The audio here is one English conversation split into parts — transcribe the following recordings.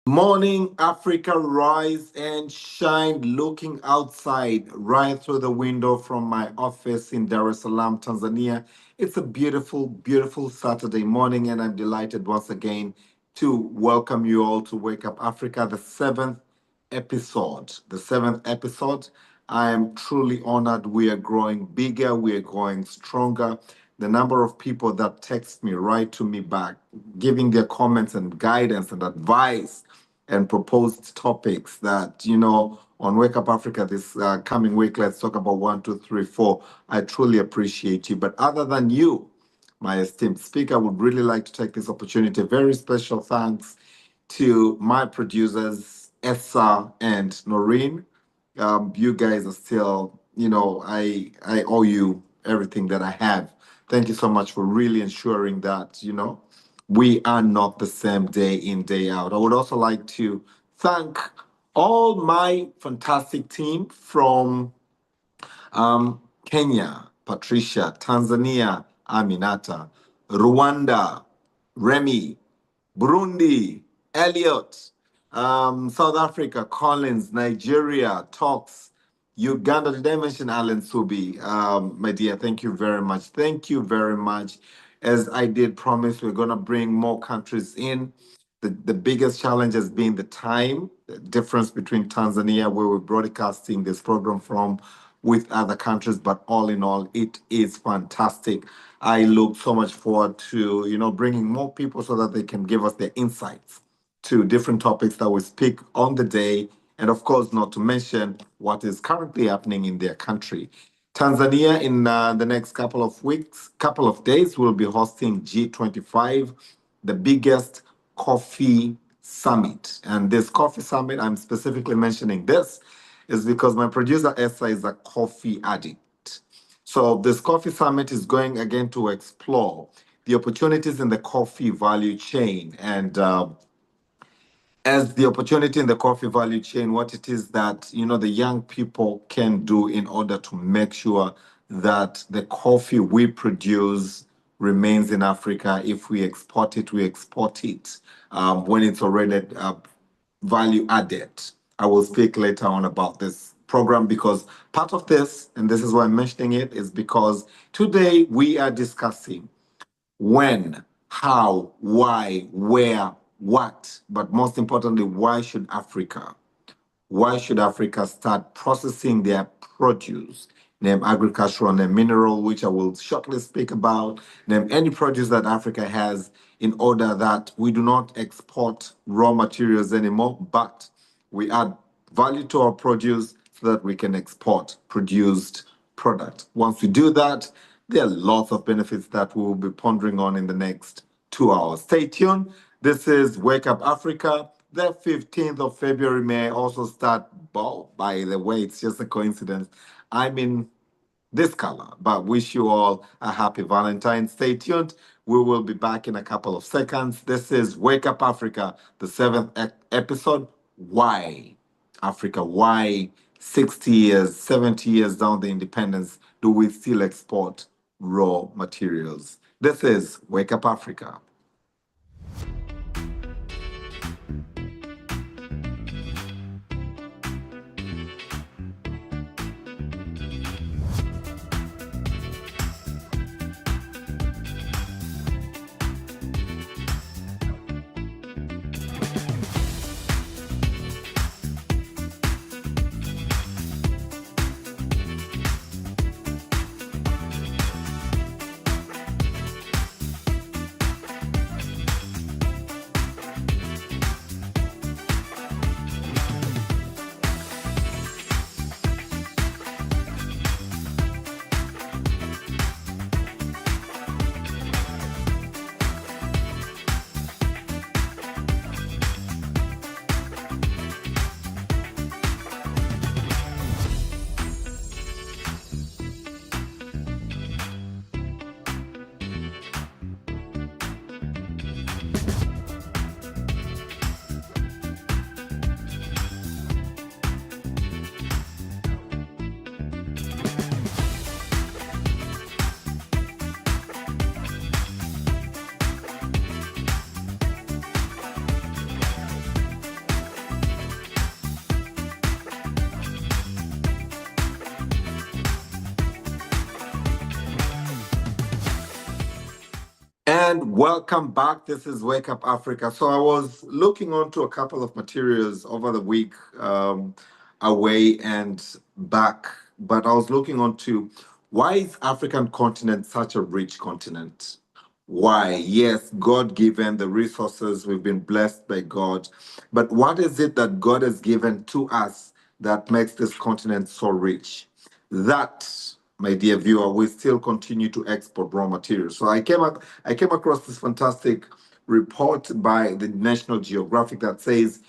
Morning, Africa, rise and shine. Looking outside right through the window from my office in Dar es Salaam, Tanzania. It's a beautiful, beautiful Saturday morning, and I'm delighted once again to welcome you all to Wake Up Africa, the seventh episode. The seventh episode. I am truly honored. We are growing bigger, we are growing stronger. The number of people that text me, write to me back, giving their comments and guidance and advice and proposed topics that, on Wake Up Africa this coming week, let's talk about one, two, three, four. I truly appreciate you. But other than you, my esteemed speaker, I would really like to take this opportunity. Very special thanks to my producers, Essa and Noreen. You guys are still, I owe you everything that I have. Thank you so much for really ensuring that, we are not the same day in, day out. I would also like to thank all my fantastic team from Kenya, Patricia, Tanzania, Aminata, Rwanda, Remy, Burundi, Elliot, South Africa, Collins, Nigeria, Talks, Uganda. Did I mention Alan Subi? My dear, thank you very much. Thank you very much. As I did promise, we're going to bring more countries in. The biggest challenge has been the time, the difference between Tanzania, where we're broadcasting this program from, with other countries. But all in all, it is fantastic. I look so much forward to, bringing more people so that they can give us their insights to different topics that we speak on the day. And of course, not to mention what is currently happening in their country. Tanzania, in the next couple of weeks, couple of days, will be hosting G25, the biggest coffee summit. And this coffee summit, I'm specifically mentioning this, is because my producer Essa is a coffee addict. So this coffee summit is going again to explore the opportunities in the coffee value chain and as the opportunity in the coffee value chain, what it is that the young people can do in order to make sure that the coffee we produce remains in Africa. If we export it, we export it when it's already value added. I will speak later on about this program because part of this, and this is why I'm mentioning it, is because today we are discussing when, how, why, where, what, but most importantly, why should Africa start processing their produce, name agricultural, name mineral, which I will shortly speak about, name any produce that Africa has in order that we do not export raw materials anymore, but we add value to our produce so that we can export produced product. Once we do that, there are lots of benefits that we will be pondering on in the next 2 hours. Stay tuned. This is Wake Up Africa. The 15th of February may also start. Oh, by the way, it's just a coincidence. I'm in this color, but wish you all a happy Valentine. Stay tuned. We will be back in a couple of seconds. This is Wake Up Africa, the seventh episode. Why Africa? Why 60 years, 70 years down the independence do we still export raw materials? This is Wake Up Africa. And welcome back. This is Wake Up Africa. So I was looking onto a couple of materials over the week, away and back, but I was looking onto why is African continent such a rich continent? Why? Yes, God given the resources, we've been blessed by God. But what is it that God has given to us that makes this continent so rich? That, my dear viewer, we still continue to export raw materials. So I came across this fantastic report by the National Geographic that says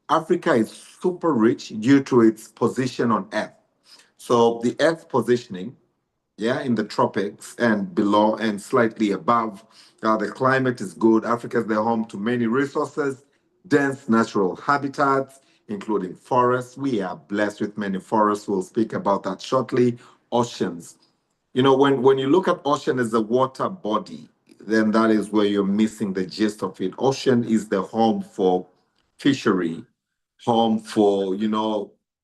Africa is super rich due to its position on Earth. So the Earth positioning, yeah, in the tropics and below and slightly above. The climate is good. Africa is the home to many resources, dense natural habitats, including forests. We are blessed with many forests. We'll speak about that shortly. Oceans. When you look at ocean as a water body, then that is where you're missing the gist of it. Ocean is the home for fishery, home for,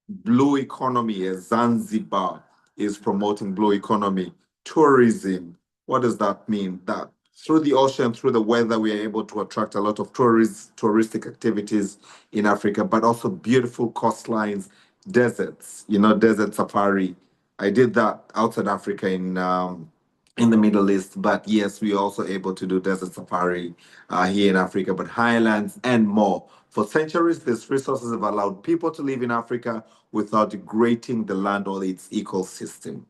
blue economy, as Zanzibar is promoting blue economy, tourism. What does that mean? That through the ocean, through the weather, we are able to attract a lot of touristic activities in Africa, but also beautiful coastlines, deserts, desert safari. I did that outside Africa in the Middle East, but yes, we are also able to do desert safari here in Africa, but highlands and more. For centuries, these resources have allowed people to live in Africa without degrading the land or its ecosystem.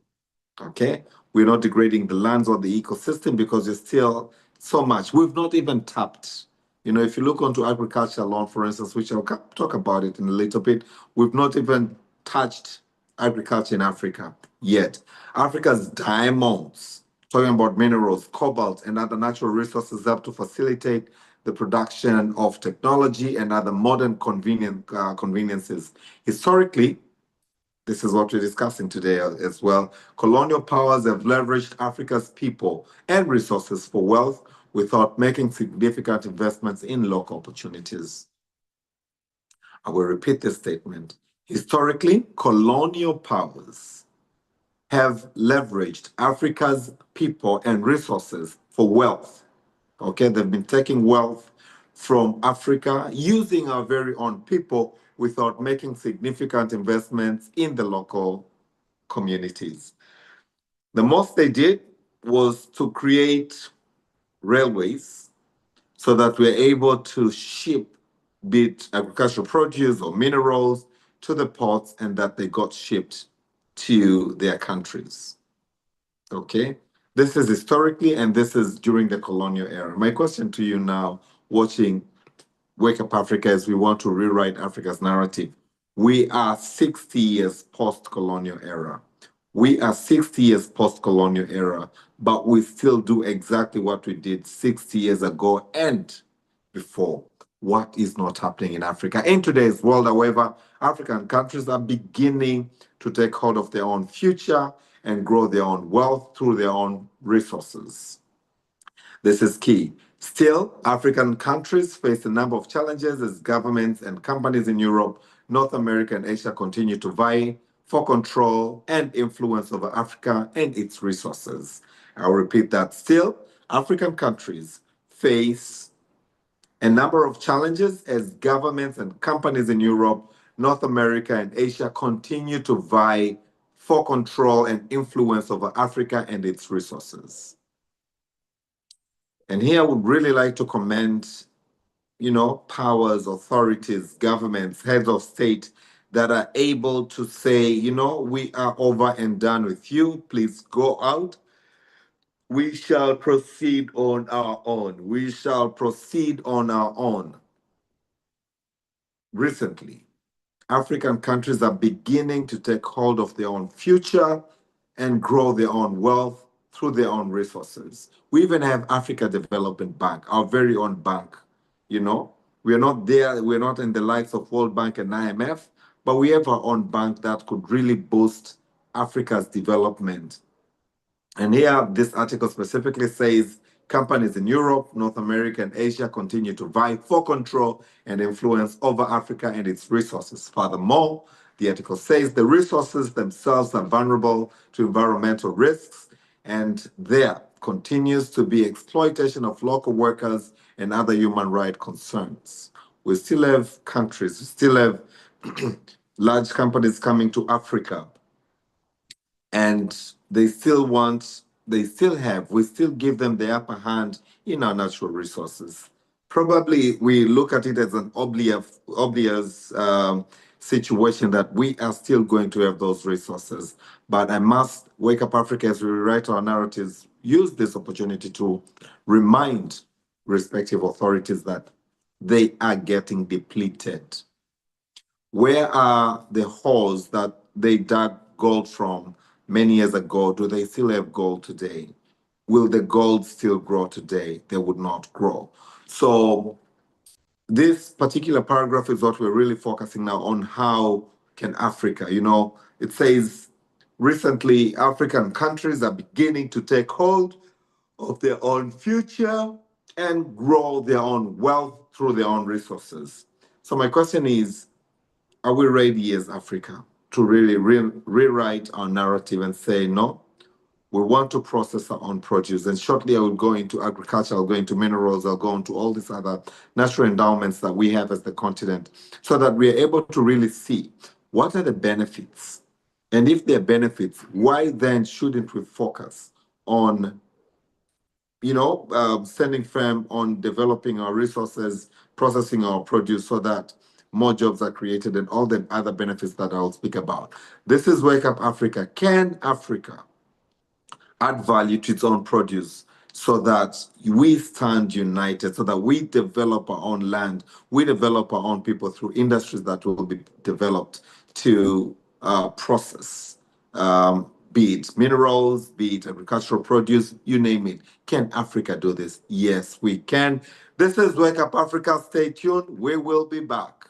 Okay, we're not degrading the lands or the ecosystem because there's still so much we've not even tapped. If you look onto agriculture alone, for instance, which I'll talk about it in a little bit, we've not even touched agriculture in Africa yet. Africa's diamonds, talking about minerals, cobalt, and other natural resources, help to facilitate the production of technology and other modern conveniences. Historically, this is what we're discussing today as well. Colonial powers have leveraged Africa's people and resources for wealth without making significant investments in local opportunities. I will repeat this statement. Historically, colonial powers have leveraged Africa's people and resources for wealth. Okay, they've been taking wealth from Africa using our very own people without making significant investments in the local communities. The most they did was to create railways so that we're able to ship, be it agricultural produce or minerals, to the ports and that they got shipped to their countries. Okay? This is historically, and this is during the colonial era. My question to you now, watching Wake Up Africa, is we want to rewrite Africa's narrative. We are 60 years post-colonial era. We are 60 years post-colonial era, but we still do exactly what we did 60 years ago and before. What is not happening in Africa? In today's world, however, African countries are beginning to take hold of their own future and grow their own wealth through their own resources. This is key. Still, African countries face a number of challenges as governments and companies in Europe, North America, and Asia continue to vie for control and influence over Africa and its resources. I'll repeat that. Still, African countries face a number of challenges as governments and companies in Europe, North America, and Asia continue to vie for control and influence over Africa and its resources. And here I would really like to commend, powers, authorities, governments, heads of state that are able to say, we are over and done with you. Please go out. We shall proceed on our own. We shall proceed on our own. Recently, African countries are beginning to take hold of their own future and grow their own wealth through their own resources. We even have Africa Development Bank, our very own bank. We're not there, we're not in the likes of World Bank and IMF, but we have our own bank that could really boost Africa's development. And here, this article specifically says companies in Europe, North America, and Asia continue to vie for control and influence over Africa and its resources. Furthermore, the article says the resources themselves are vulnerable to environmental risks, and there continues to be exploitation of local workers and other human rights concerns. We still have countries, we still have large companies coming to Africa, and they still have, we still give them the upper hand in our natural resources. Probably we look at it as an obvious situation that we are still going to have those resources. But I must Wake Up Africa, as we rewrite our narratives, use this opportunity to remind respective authorities that they are getting depleted. Where are the holes that they dug gold from many years ago? Do they still have gold today? Will the gold still grow today? They would not grow. So this particular paragraph is what we're really focusing now on. How can Africa, it says recently African countries are beginning to take hold of their own future and grow their own wealth through their own resources. So my question is, are we ready as Africa to really rewrite our narrative and say, no, we want to process our own produce? And shortly I will go into agriculture, I'll go into minerals, I'll go into all these other natural endowments that we have as the continent, so that we are able to really see what are the benefits. And if there are benefits, why then shouldn't we focus on standing firm on developing our resources, processing our produce, so that more jobs are created and all the other benefits that I'll speak about. This is Wake Up Africa. Can Africa add value to its own produce so that we stand united, so that we develop our own land, we develop our own people through industries that will be developed to process, be it minerals, be it agricultural produce, you name it. Can Africa do this? Yes, we can. This is Wake Up Africa. Stay tuned. We will be back.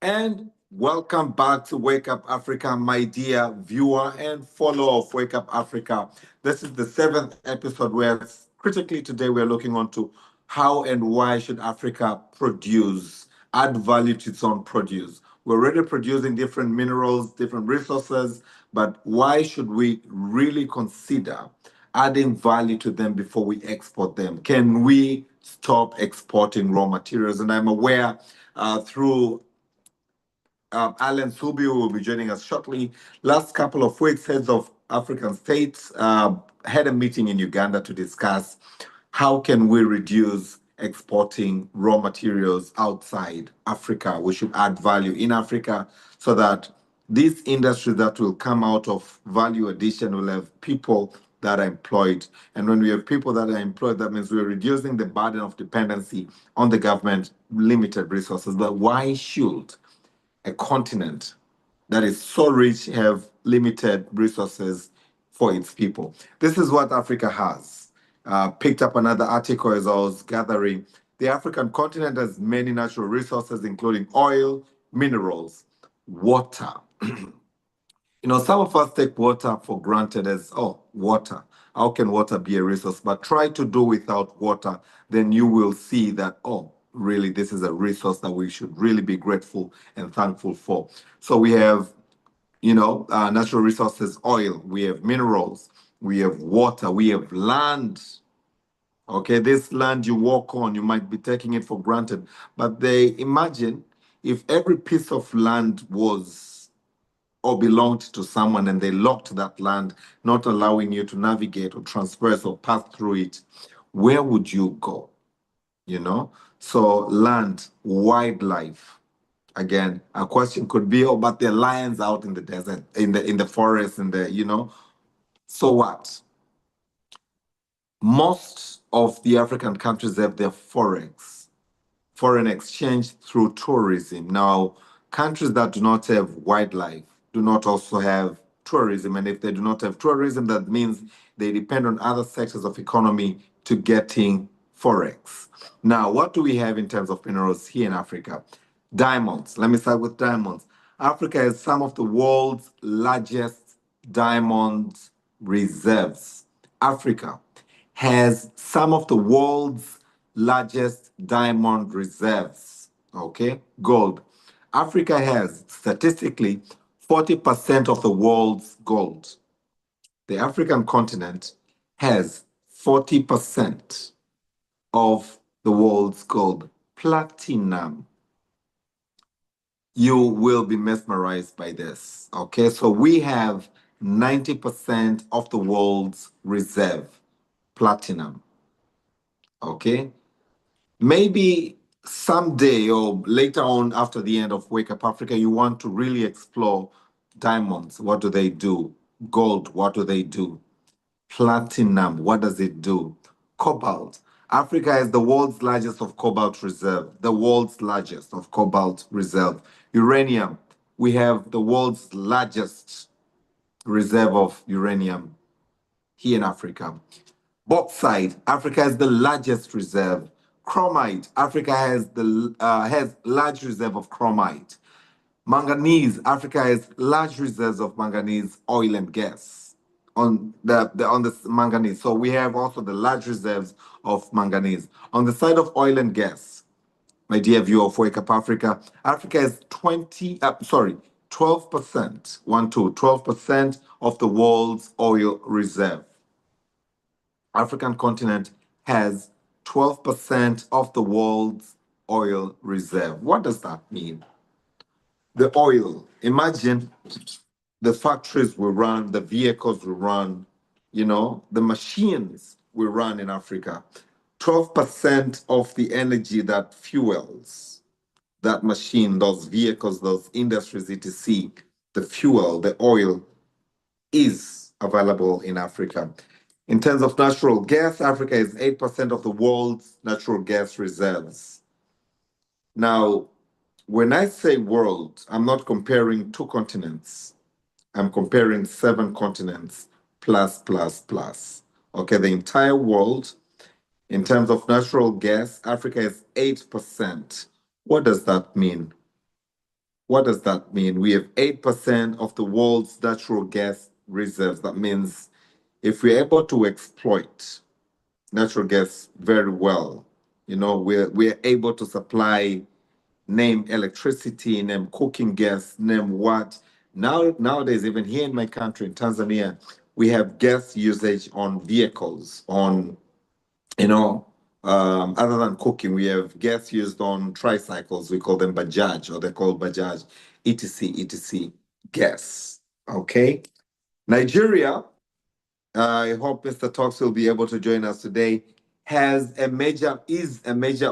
And welcome back to Wake Up Africa, my dear viewer and follower of Wake Up Africa. This is the 7th episode where critically today we're looking on to how and why should Africa produce, add value to its own produce. We're already producing different minerals, different resources, but why should we really consider adding value to them before we export them? Can we stop exporting raw materials? And I'm aware through Alan Subi will be joining us shortly. Last couple of weeks, heads of African states had a meeting in Uganda to discuss how can we reduce exporting raw materials outside Africa. We should add value in Africa so that these industries that will come out of value addition will have people that are employed. And when we have people that are employed, that means we're reducing the burden of dependency on the government limited resources. But why should a continent that is so rich have limited resources for its people? This is what Africa has. Picked up another article as I was gathering. The African continent has many natural resources, including oil, minerals, water. Some of us take water for granted as, oh, water. How can water be a resource? But try to do without water, then you will see that, oh, really, this is a resource that we should really be grateful and thankful for. So we have, natural resources, oil, we have minerals, we have water, we have land. Okay, this land you walk on, you might be taking it for granted. But they imagine if every piece of land was or belonged to someone and they locked that land, not allowing you to navigate or transverse or pass through it, where would you go? You know? So land, wildlife. Again, a question could be, oh, but there are lions out in the desert, in the forest, So what? Most of the African countries have their foreign exchange through tourism. Now, countries that do not have wildlife do not also have tourism. And if they do not have tourism, that means they depend on other sectors of economy to getting forex. Now, what do we have in terms of minerals here in Africa? Diamonds. Let me start with diamonds. Africa has some of the world's largest diamond reserves. Africa has some of the world's largest diamond reserves. Okay, gold. Africa has statistically 40% of the world's gold. The African continent has 40% of the world's gold. Platinum. You will be mesmerized by this. Okay, so we have 90% of the world's reserve, platinum. Okay, maybe someday or later on after the end of Wake Up Africa, you want to really explore diamonds. What do they do? Gold, what do they do? Platinum, what does it do? Cobalt. Africa is the world's largest of cobalt reserve, the world's largest of cobalt reserve. Uranium, we have the world's largest reserve of uranium here in Africa. Bauxite, Africa has the largest reserve. Chromite, Africa has large reserve of chromite. Manganese, Africa has large reserves of manganese, oil and gas on the manganese. So we have also the large reserves of manganese. On the side of oil and gas, my dear viewer of Wake Up Africa, Africa has 12%, 12% of the world's oil reserve. African continent has 12% of the world's oil reserve. What does that mean? The oil, imagine the factories we run, the vehicles we run, the machines we run in Africa. 12% of the energy that fuels that machine, those vehicles, those industries, etc., the fuel, the oil, is available in Africa. In terms of natural gas, Africa is 8% of the world's natural gas reserves. Now, when I say world, I'm not comparing two continents. I'm comparing 7 continents plus, plus, plus. Okay, the entire world, in terms of natural gas, Africa is 8%. What does that mean? What does that mean? We have 8% of the world's natural gas reserves. That means if we're able to exploit natural gas very well, we're able to supply, name electricity, name cooking gas, name what. Nowadays, even here in my country, in Tanzania, We have gas usage on vehicles, on, you know, other than cooking, we have gas used on tricycles. We call them Bajaj, or they're called Bajaj, etc., etc. Gas. Okay. Nigeria, I hope Mr. Talks will be able to join us today, is a major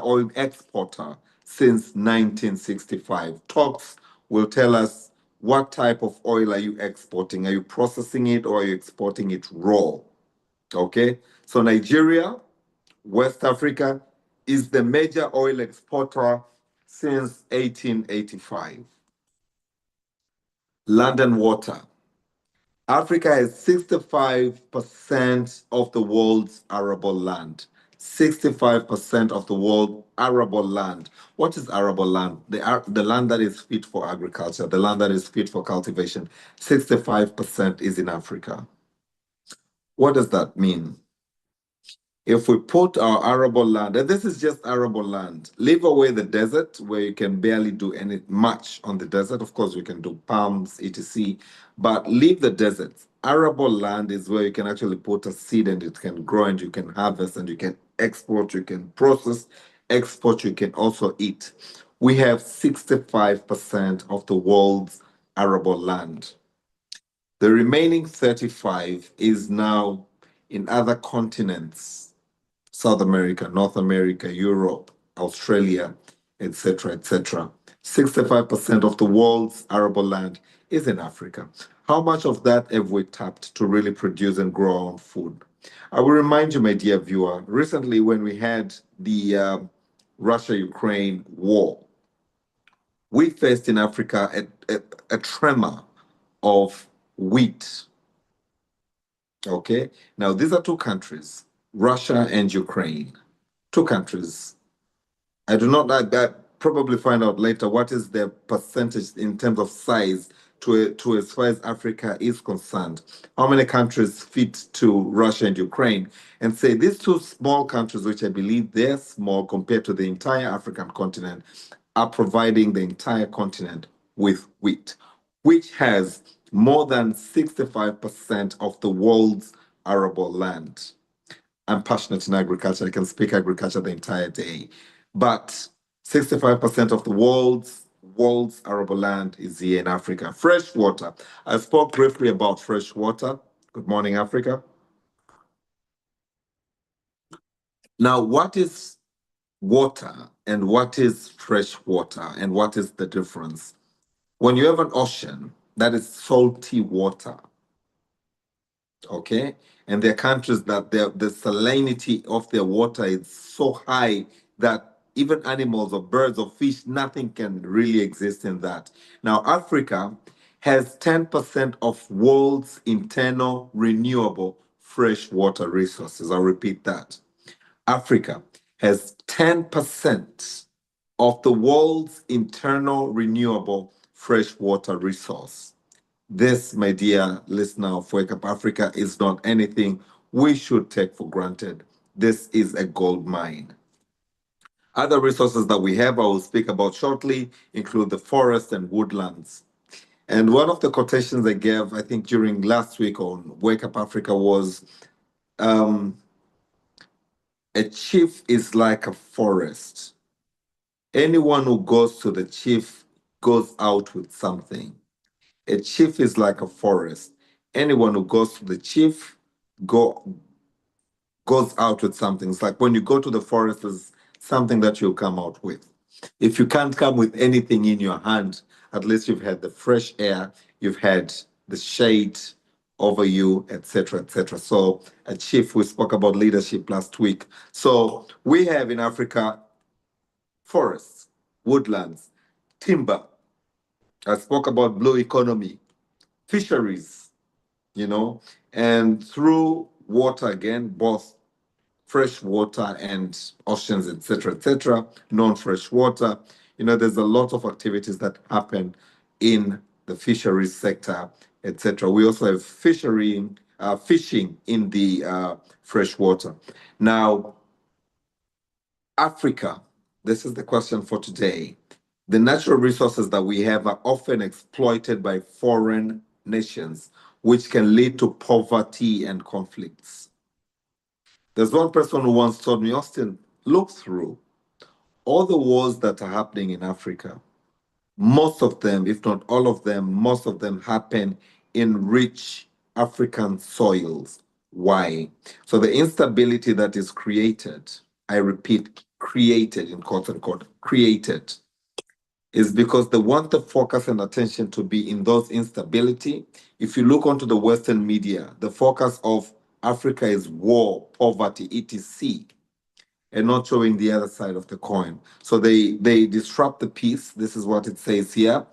oil exporter since 1965. Talks will tell us what type of oil are you exporting? Are you processing it or are you exporting it raw? Okay. So Nigeria, West Africa, is the major oil exporter since 1885. Land and water. Africa has 65% of the world's arable land. 65% of the world arable land. What is arable land? The land that is fit for agriculture, the land that is fit for cultivation. 65% is in Africa. What does that mean? If we put our arable land, and this is just arable land, leave away the desert where you can barely do any much on the desert. Of course, we can do palms, etc. But leave the desert. Arable land is where you can actually put a seed and it can grow and you can harvest and you can export, you can process, export, you can also eat. We have 65% of the world's arable land. The remaining 35 is now in other continents: South America, North America, Europe, Australia, etc., etc. 65% of the world's arable land is in Africa. How much of that have we tapped to really produce and grow our own food? I will remind you, my dear viewer, recently when we had the Russia-Ukraine war, we faced in Africa a tremor of wheat. Okay, now these are two countries, Russia and Ukraine, two countries. I do not like that. Probably find out later what is the percentage in terms of size to as far as Africa is concerned. How many countries fit to Russia and Ukraine? And say these two small countries, which I believe they're small compared to the entire African continent, are providing the entire continent with wheat, which has more than 65% of the world's arable land. I'm passionate in agriculture. I can speak agriculture the entire day. But 65% of the world's arable land is here in Africa. Fresh water. I spoke briefly about fresh water. Good morning, Africa. Now, what is water and what is fresh water and what is the difference? When you have an ocean, that is salty water. Okay, and there are countries that the salinity of their water is so high that even animals or birds or fish, nothing can really exist in that. Now Africa has 10% of world's internal renewable fresh water resources. I'll repeat that. Africa has 10% of the world's internal renewable fresh water resource. This, my dear listener of Wake Up Africa, is not anything we should take for granted. This is a gold mine. Other resources that we have, I will speak about shortly, include the forest and woodlands. And one of the quotations I gave, I think, during last week on Wake Up Africa was um, a chief is like a forest. Anyone who goes to the chief goes out with something. A chief is like a forest. Anyone who goes to the chief go goes out with something. It's like when you go to the forest, there's something that you'll come out with. If you can't come with anything in your hand, at least you've had the fresh air, you've had the shade over you, etc., etc. So a chief, we spoke about leadership last week. So we have in Africa forests, woodlands, timber. I spoke about blue economy, fisheries, you know, and through water again, both fresh water and oceans, etc., non-fresh water. You know, there's a lot of activities that happen in the fisheries sector, etc. We also have fishing in the fresh water. Now, Africa, this is the question for today. The natural resources that we have are often exploited by foreign nations which can lead to poverty and conflicts. There's one person who once told me, Austin, look through all the wars that are happening in Africa. Most of them, if not all of them, most of them happen in rich African soils. Why? So the instability that is created, I repeat, created in quote unquote, created, is because they want the focus and attention to be in those instability. If you look onto the Western media, the focus of Africa is war, poverty, etc., and not showing the other side of the coin. So they disrupt the peace. This is what it says here.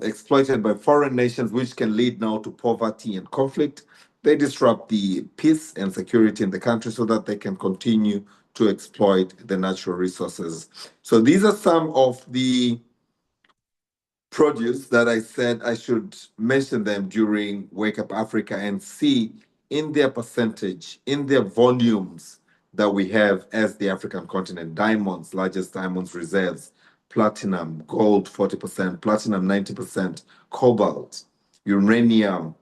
Exploited by foreign nations, which can lead now to poverty and conflict. They disrupt the peace and security in the country so that they can continue to exploit the natural resources. So these are some of the produce that I said I should mention them during Wake Up Africa and see in their percentage, in their volumes that we have as the African continent. Diamonds, largest diamonds reserves, platinum, gold 40%, platinum 90%, cobalt, uranium.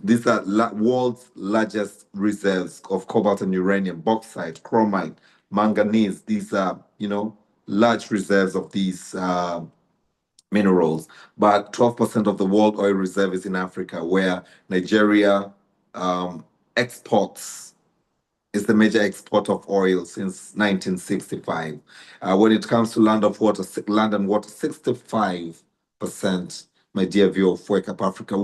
These are world's largest reserves of cobalt and uranium, bauxite, chromite, manganese. These are, large reserves of these minerals, but 12% of the world oil reserve is in Africa, where Nigeria exports is the major export of oil since 1965. When it comes to land and water, 65%, my dear viewer of Wake Up Africa,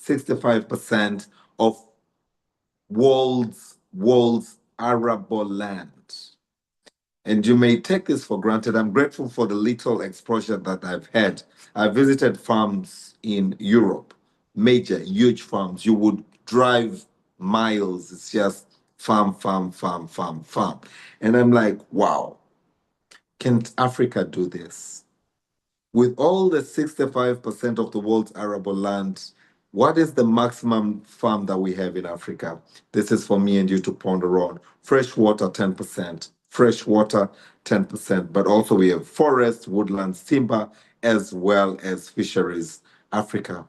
65% of world's arable land. And you may take this for granted. I'm grateful for the little exposure that I've had. I visited farms in Europe, major, huge farms. You would drive miles. It's just farm, farm, farm, farm, farm. And I'm like, wow, can Africa do this? With all the 65% of the world's arable land, what is the maximum farm that we have in Africa? This is for me and you to ponder on. Fresh water, 10%. Fresh water, 10%. But also we have forests, woodlands, timber, as well as fisheries. Africa,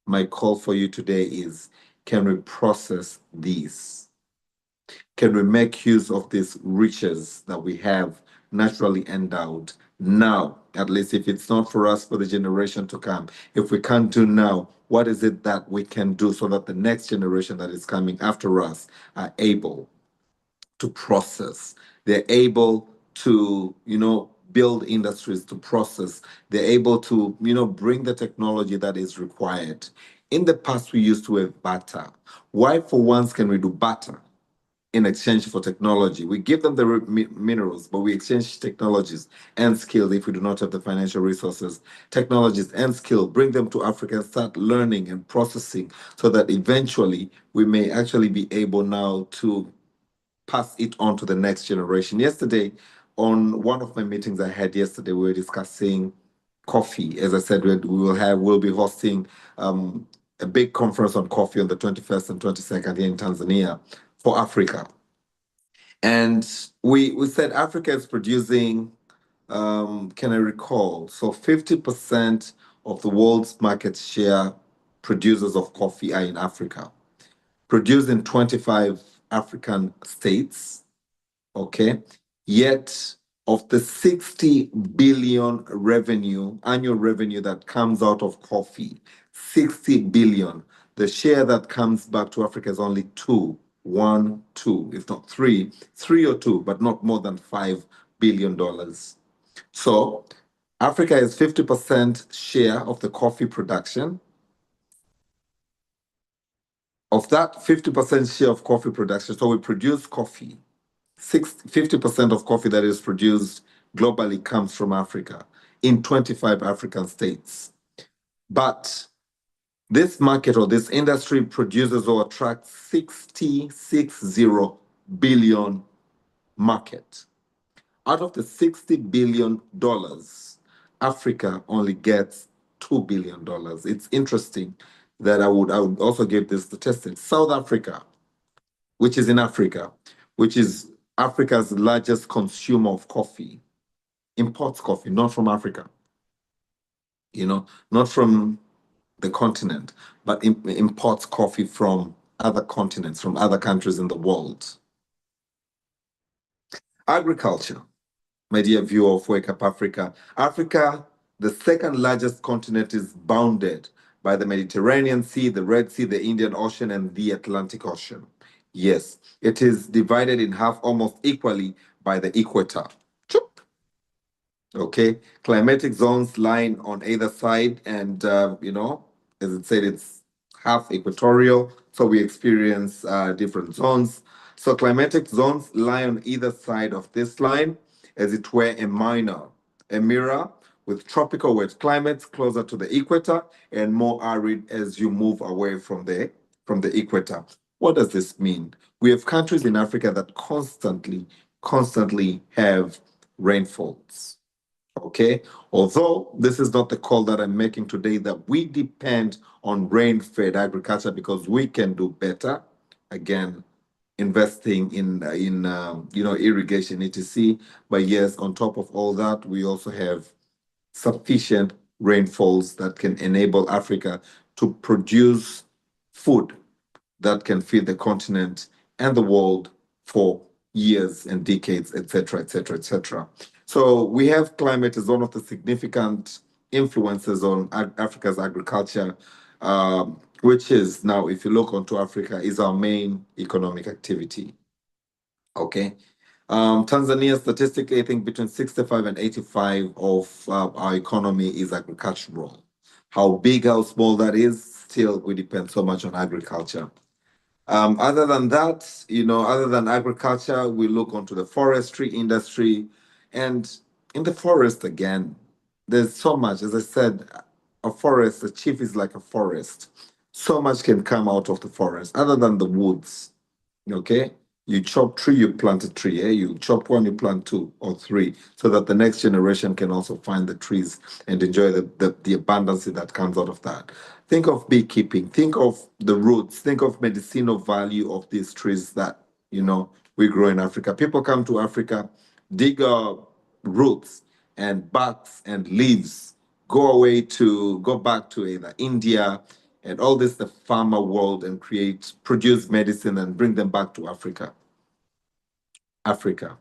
my call for you today is, can we process these? Can we make use of these riches that we have naturally endowed now? At least if it's not for us, for the generation to come. If we can't do now, what is it that we can do so that the next generation that is coming after us are able to process? They're able to, build industries to process. They're able to, bring the technology that is required. In the past, we used to have barter. Why, for once, can we do barter in exchange for technology? We give them the minerals, but we exchange technologies and skills if we do not have the financial resources. Technologies and skill, bring them to Africa and start learning and processing so that eventually we may actually be able now to pass it on to the next generation. Yesterday, on one of my meetings I had yesterday, we were discussing coffee. As I said, we'll be hosting a big conference on coffee on the 21st and 22nd here in Tanzania for Africa. And we said Africa is producing, can I recall? So 50% of the world's market share producers of coffee are in Africa, produced in 25 African states, okay? Yet of the 60 billion annual revenue that comes out of coffee, 60 billion, the share that comes back to Africa is only two, if not three or two, but not more than $5 billion. So Africa is 50% share of the coffee production. Of that 50% share of coffee production, so we produce coffee. 50% of coffee that is produced globally comes from Africa in 25 African states. But this market or this industry produces or attracts 60 billion market. Out of the $60 billion, Africa only gets $2 billion. It's interesting that I would also give this statistic. South Africa, which is in Africa, which is Africa's largest consumer of coffee, imports coffee, not from Africa. not from the continent, but imports coffee from other continents, from other countries in the world. Agriculture, my dear viewer of Wake Up Africa. Africa, the second largest continent, is bounded by the Mediterranean Sea, the Red Sea, the Indian Ocean, and the Atlantic Ocean. Yes, it is divided in half almost equally by the equator. Chup. Okay, climatic zones lying on either side, and as it said, it's half equatorial, so we experience different zones. So climatic zones lie on either side of this line, as it were a mirror, with tropical wet climates closer to the equator and more arid as you move away from the equator. What does this mean? We have countries in Africa that constantly have rainfalls. Okay, although this is not the call that I'm making today, that we depend on rain-fed agriculture because we can do better. Again, investing in irrigation, etc. But yes, on top of all that, we also have sufficient rainfalls that can enable Africa to produce food that can feed the continent and the world for years and decades, etc., etc., etc. So we have climate as one of the significant influences on Africa's agriculture, which is now, if you look onto Africa, is our main economic activity. Okay. Tanzania, statistically, I think between 65 and 85 of our economy is agricultural. How big, how small that is, still we depend so much on agriculture. Other than that, other than agriculture, we look onto the forestry industry. And in the forest, again, there's so much. As I said, a forest, a chief is like a forest. So much can come out of the forest, other than the woods. Okay? You chop tree, you plant a tree. Eh? You chop one, you plant two or three, so that the next generation can also find the trees and enjoy the abundance that comes out of that. Think of beekeeping, think of the roots, think of medicinal value of these trees that we grow in Africa. People come to Africa, dig roots and barks and leaves, go back to either India and all this the farmer world and produce medicine and bring them back to Africa. Africa.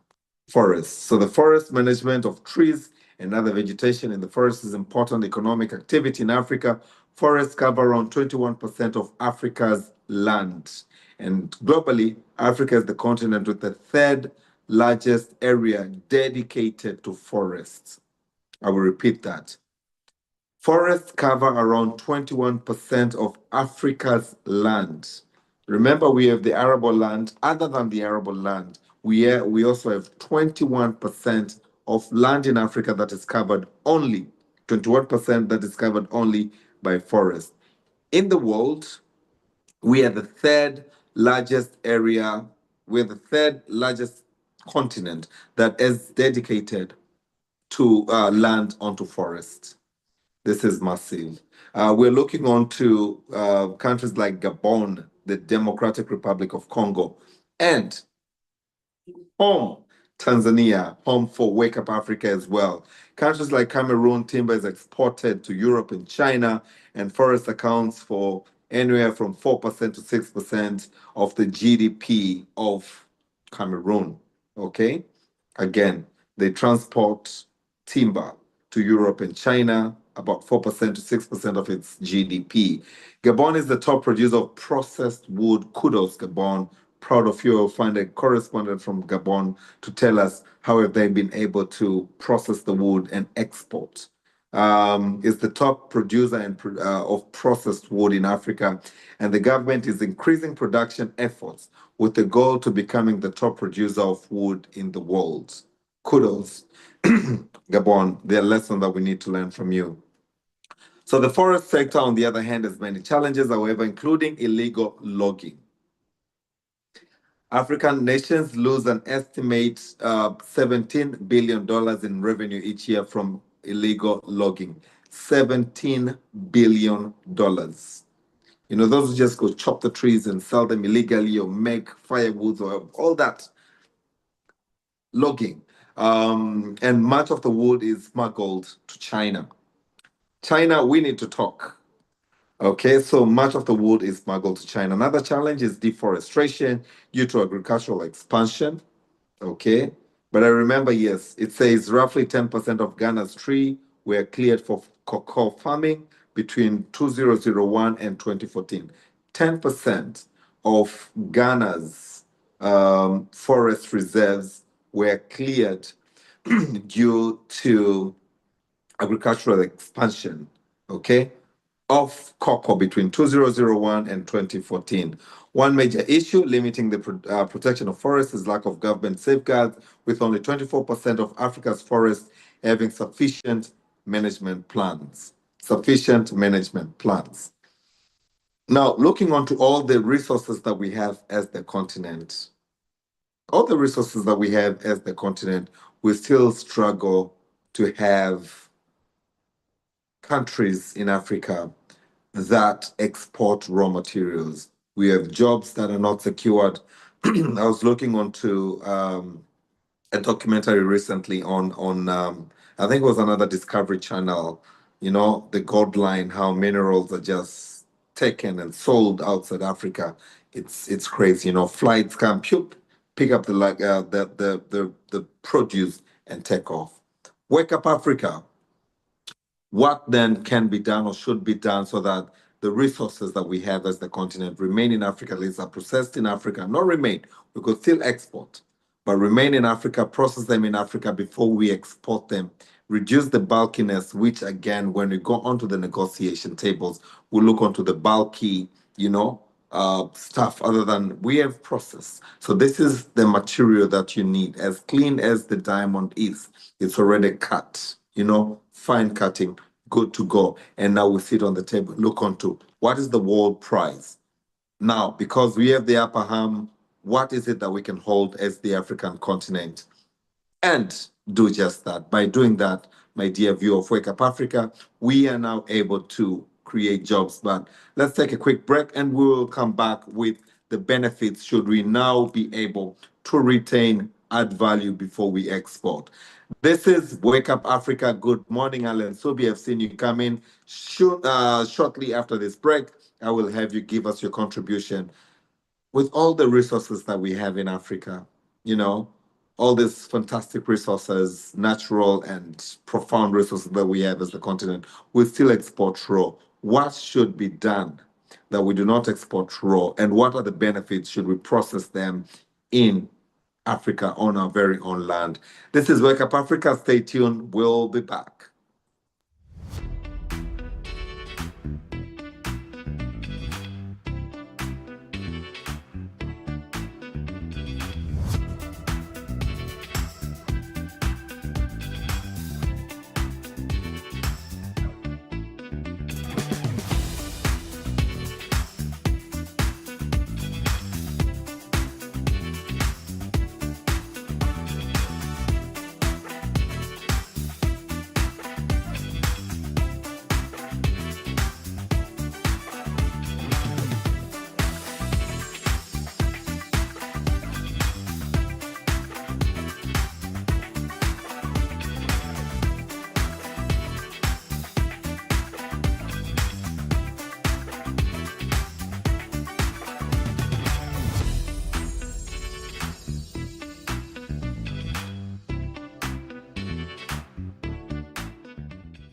Forests. So the forest management of trees and other vegetation in the forest is important economic activity in Africa. Forests cover around 21% of Africa's land. And globally, Africa is the continent with the third largest area dedicated to forests. I will repeat that. Forests cover around 21% of Africa's land. Remember, we have the arable land. Other than the arable land, we also have 21% of land in Africa that is covered only, 21% that is covered only by forest. In the world, we are the third largest area, we're the third largest continent that is dedicated to land onto forest. This is massive. We're looking on to countries like Gabon, the Democratic Republic of Congo, and home, Tanzania, home for Wake Up Africa as well. Countries like Cameroon, timber is exported to Europe and China, and forest accounts for anywhere from 4% to 6% of the GDP of Cameroon. Okay? Again, they transport timber to Europe and China, about 4% to 6% of its GDP. Gabon is the top producer of processed wood. Kudos, Gabon. Proud of you. We'll find a correspondent from Gabon to tell us how have they been able to process the wood and export. Is the top producer of processed wood in Africa, and the government is increasing production efforts with the goal to becoming the top producer of wood in the world. Kudos, Gabon. There are lessons that we need to learn from you. So the forest sector, on the other hand, has many challenges, however, including illegal logging. African nations lose an estimate $17 billion in revenue each year from illegal logging. $17 billion. Those who just go chop the trees and sell them illegally or make firewood or all that logging. And much of the wood is smuggled to China. China, we need to talk. Okay, so much of the wood is smuggled to China. Another challenge is deforestation due to agricultural expansion. Okay, but I remember, yes, it says roughly 10% of Ghana's tree were cleared for cocoa farming between 2001 and 2014. 10% of Ghana's forest reserves were cleared due to agricultural expansion, okay, of cocoa between 2001 and 2014. One major issue limiting the protection of forests is lack of government safeguards, with only 24% of Africa's forests having sufficient management plans. Sufficient management plans. Now, looking onto all the resources that we have as the continent, all the resources that we have as the continent, we still struggle to have countries in Africa that export raw materials. We have jobs that are not secured. I was looking onto a documentary recently on I think it was another Discovery Channel. You know, the gold line, how minerals are just taken and sold outside Africa. It's crazy. You know, flights come, pick up the like the produce and take off. Wake up, Africa. What then can be done or should be done so that the resources that we have as the continent remain in Africa, at least are processed in Africa, not remain, we could still export, but remain in Africa, process them in Africa before we export them, reduce the bulkiness, which again, when we go onto the negotiation tables, we look onto the bulky, stuff other than we have processed. So this is the material that you need. As clean as the diamond is, it's already cut, fine cutting, good to go. And now we sit on the table, look onto what is the world price. Now, because we have the upper hand, what is it that we can hold as the African continent? And do just that. By doing that, my dear viewer of Wake Up Africa, we are now able to create jobs. But let's take a quick break and we will come back with the benefits should we now be able to retain, add value before we export. This is Wake Up Africa. Good morning, Alan Subi. I've seen you come in. Shortly after this break, I will have you give us your contribution with all the resources that we have in Africa, you know, all these fantastic resources, natural and profound resources that we have as a continent, we still export raw. What should be done that we do not export raw? And what are the benefits should we process them in Africa on our very own land? This is Wake Up Africa. Stay tuned. We'll be back.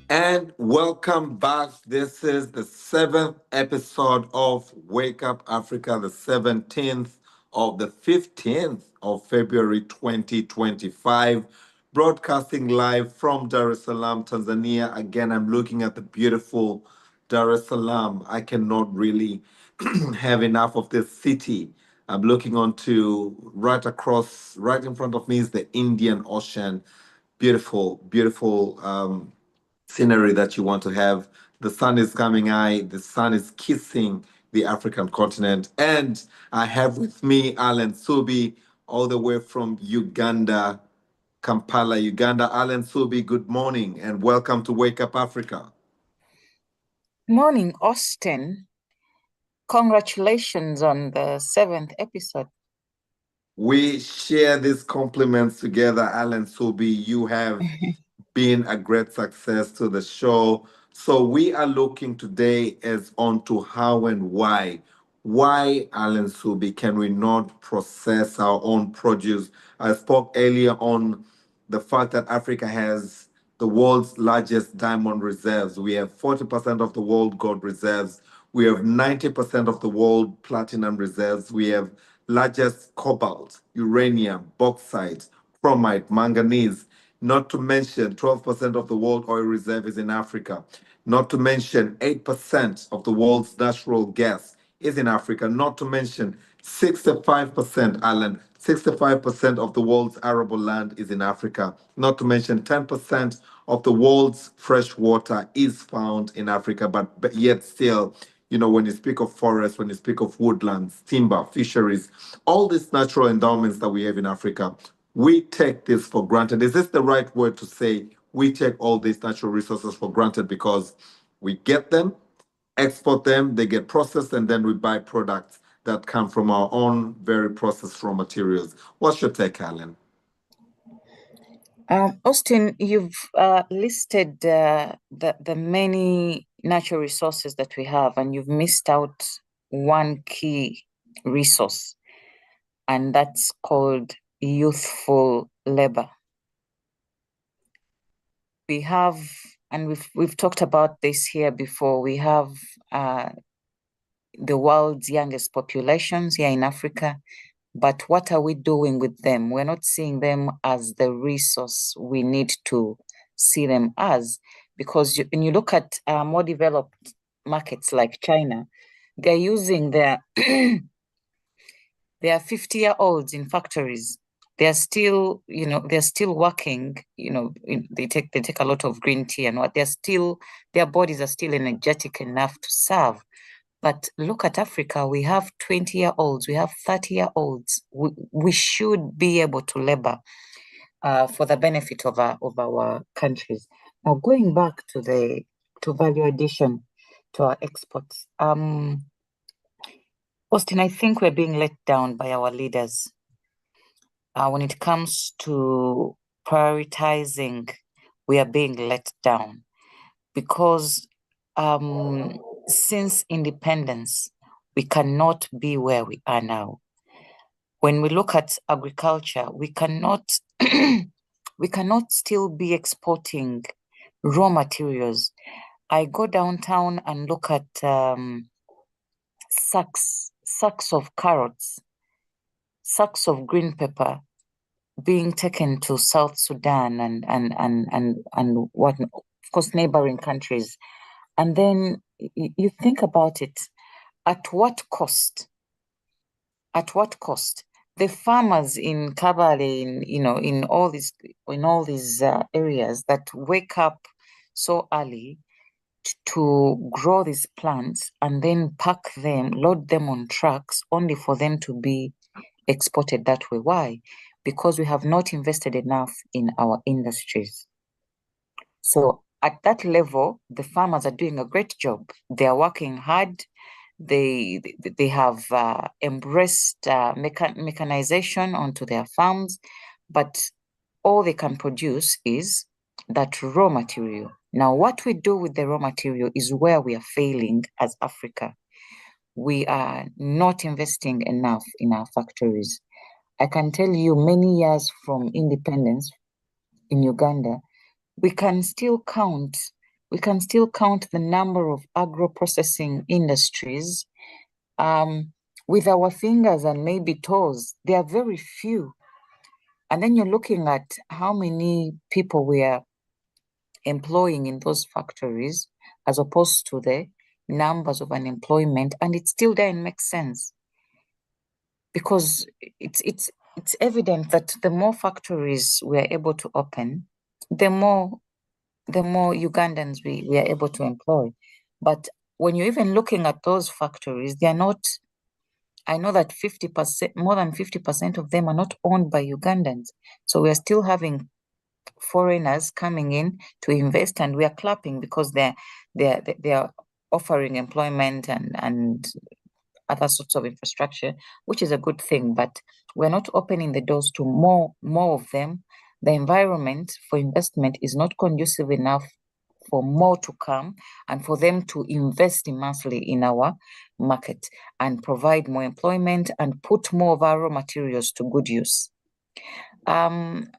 And welcome back. This is the 7th episode of Wake Up Africa, the 17th of the 15th of February 2025, broadcasting live from Dar es Salaam, Tanzania. Again, I'm looking at the beautiful Dar es Salaam. I cannot really have enough of this city. I'm looking onto right across, right in front of me is the Indian Ocean. Beautiful, beautiful. Scenery that you want to have. The sun is coming high, the sun is kissing the African continent. And I have with me Alan Subi, all the way from Uganda, Kampala, Uganda. Alan Subi, good morning and welcome to Wake Up Africa. Morning, Austin. Congratulations on the 7th episode. We share these compliments together, Alan Subi. You have been a great success to the show. So we are looking today as onto how and why. Why, Alan Subi, can we not process our own produce? I spoke earlier on the fact that Africa has the world's largest diamond reserves. We have 40% of the world gold reserves. We have 90% of the world platinum reserves. We have largest cobalt, uranium, bauxite, chromite, manganese, not to mention 12% of the world oil reserve is in Africa, not to mention 8% of the world's natural gas is in Africa, not to mention 65%, Alan, 65% of the world's arable land is in Africa, not to mention 10% of the world's fresh water is found in Africa, but yet still, when you speak of forests, when you speak of woodlands, timber, fisheries, all these natural endowments that we have in Africa, we take this for granted. Is this the right word to say we take all these natural resources for granted because we get them, export them, they get processed, and then we buy products that come from our own very processed raw materials? What's your take, Alan? Austin, you've listed the many natural resources that we have, and you've missed out one key resource, and that's called youthful labor. We have, and we've talked about this here before, we have the world's youngest populations here in Africa. But what are we doing with them? We're not seeing them as the resource we need to see them as, because when you look at more developed markets like China, they're using their 50-year-olds in factories. They're still, they're still working, they take a lot of green tea and what, their bodies are still energetic enough to serve. But look at Africa, we have 20-year-olds, we have 30-year-olds. We should be able to labor for the benefit of our countries. Now, going back to value addition to our exports, Austin, I think we're being let down by our leaders when it comes to prioritizing. We are being let down because since independence, we cannot be where we are now. When we look at agriculture, we cannot we cannot still be exporting raw materials. I go downtown and look at sacks of carrots, sacks of green pepper being taken to South Sudan and what, of course, neighboring countries. And then you think about it, at what cost? At what cost? The farmers in Kabale, in all these areas that wake up so early to grow these plants and then pack them, load them on trucks, only for them to be exported that way. Why? Because we have not invested enough in our industries. So at that level, the farmers are doing a great job. They are working hard. They have embraced mechanization onto their farms, but all they can produce is that raw material. Now, what we do with the raw material is where we are failing as Africa. We are not investing enough in our factories. I can tell you, many years from independence in Uganda, we can still count the number of agro-processing industries with our fingers and maybe toes. They are very few. And then you're looking at how many people we are employing in those factories as opposed to the numbers of unemployment, and it still doesn't make sense, because it's evident that the more factories we are able to open, the more Ugandans we are able to employ. But when you're even looking at those factories, they are not, I know that 50%, more than 50% of them are not owned by Ugandans. So we are still having foreigners coming in to invest, and we are clapping because they are offering employment and other sorts of infrastructure, which is a good thing, but we're not opening the doors to more of them. The environment for investment is not conducive enough for more to come and for them to invest immensely in our market and provide more employment and put more of our raw materials to good use. Austin,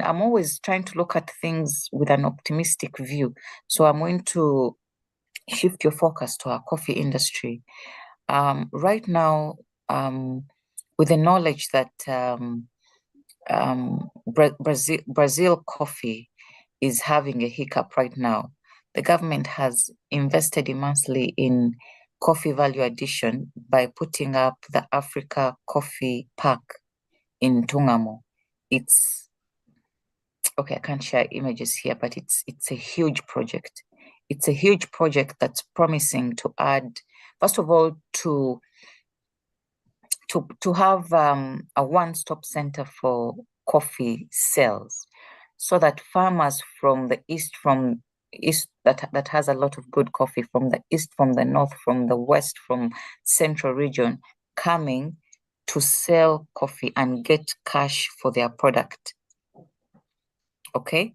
I'm always trying to look at things with an optimistic view. So I'm going to shift your focus to our coffee industry. Right now, with the knowledge that Brazil coffee is having a hiccup right now, the government has invested immensely in coffee value addition by putting up the Africa Coffee Park in Tungamo. It's okay, I can't share images here, but it's a huge project. It's a huge project that's promising to add, first of all, to have a one-stop center for coffee sales, so that farmers from the east that has a lot of good coffee, from the east, from the north, from the west, from central region, coming to sell coffee and get cash for their product. Okay,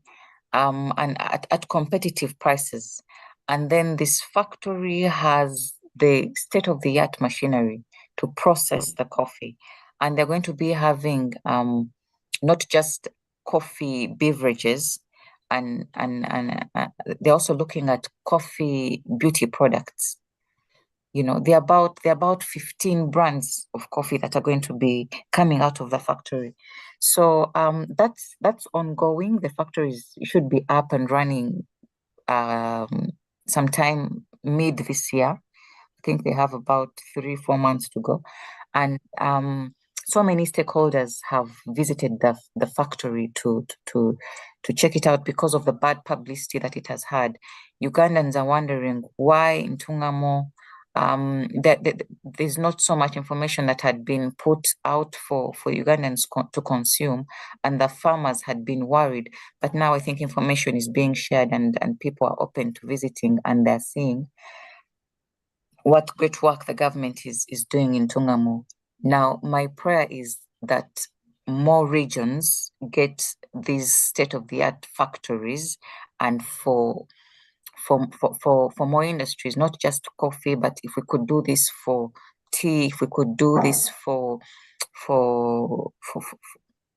and at competitive prices. And then this factory has the state-of-the-art machinery to process the coffee. And they're going to be having not just coffee beverages, and they're also looking at coffee beauty products. You know, there are about 15 brands of coffee that are going to be coming out of the factory. So that's ongoing. The factories should be up and running sometime mid this year. I think they have about 3-4 months to go. And so many stakeholders have visited the factory to check it out because of the bad publicity that it has had. Ugandans are wondering why in Tungamo there's not so much information that had been put out for Ugandans to consume, and the farmers had been worried. But now I think information is being shared, and people are open to visiting, and they're seeing what great work the government is doing in Tungamo. Now, my prayer is that more regions get these state-of-the-art factories, and for more industries, not just coffee, but if we could do this for tea, if we could do this for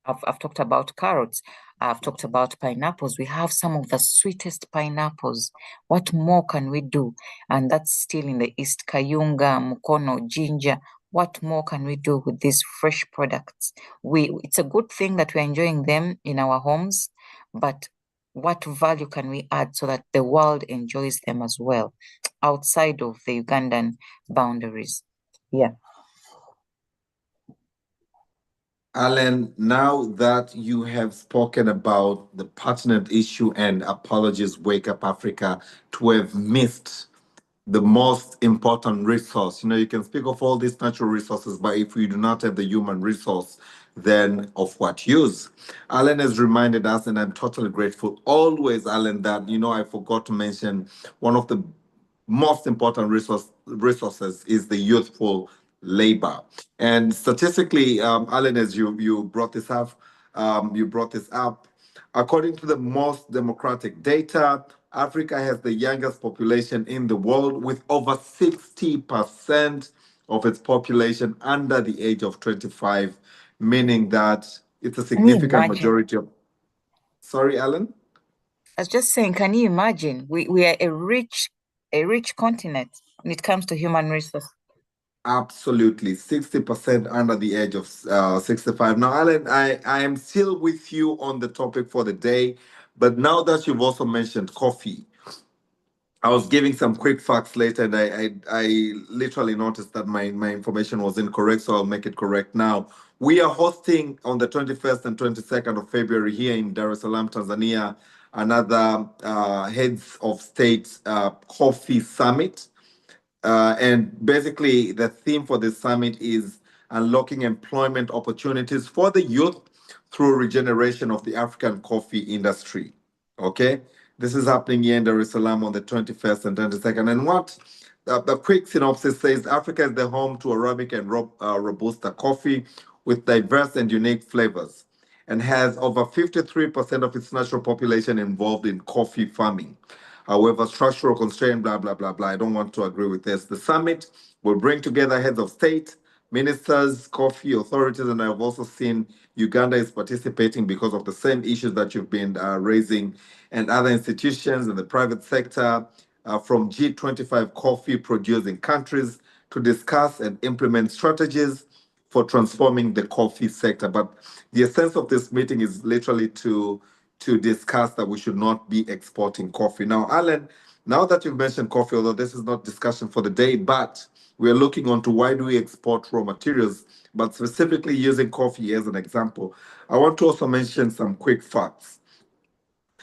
I've talked about carrots, I've talked about pineapples. We have some of the sweetest pineapples. What more can we do? And that's still in the East, Kayunga, Mukono, ginger. What more can we do with these fresh products? It's a good thing that we're enjoying them in our homes, but what value can we add so that the world enjoys them as well, outside of the Ugandan boundaries? Yeah. Alan, now that you have spoken about the pertinent issue, and apologies, Wake Up Africa, to have missed the most important resource. You know, you can speak of all these natural resources, but if we do not have the human resource, then of what use? Alan has reminded us, and I'm totally grateful always, Alan, that, you know, I forgot to mention one of the most important resources is the youthful labor. And statistically, Alan, as you brought this up, according to the most democratic data, Africa has the youngest population in the world, with over 60% of its population under the age of 25, meaning that it's a Can you significant imagine? majority of. Sorry, Alan? I was just saying, can you imagine? We are a rich continent when it comes to human resources. Absolutely, 60% under the age of 65. Now, Alan, I am still with you on the topic for the day, but now that you've also mentioned coffee, I was giving some quick facts later, and I literally noticed that my information was incorrect, so I'll make it correct now. We are hosting on the 21st and 22nd of February here in Dar es Salaam, Tanzania, another Heads of State Coffee Summit. And basically, the theme for this summit is unlocking employment opportunities for the youth through regeneration of the African coffee industry. Okay, this is happening here in Dar es Salaam on the 21st and 22nd. And what the quick synopsis says: Africa is the home to Arabic and Robusta coffee with diverse and unique flavors. and has over 53% of its natural population involved in coffee farming. However, structural constraint, blah, blah, blah, blah. I don't want to agree with this. The summit will bring together heads of state, ministers, coffee authorities, and I've also seen Uganda is participating because of the same issues that you've been raising, and other institutions in the private sector from G25 coffee producing countries to discuss and implement strategies for transforming the coffee sector. But the essence of this meeting is literally to discuss that we should not be exporting coffee. Now, Alan, now that you've mentioned coffee, although this is not discussion for the day, but we're looking on to why do we export raw materials, but specifically using coffee as an example, I want to also mention some quick facts.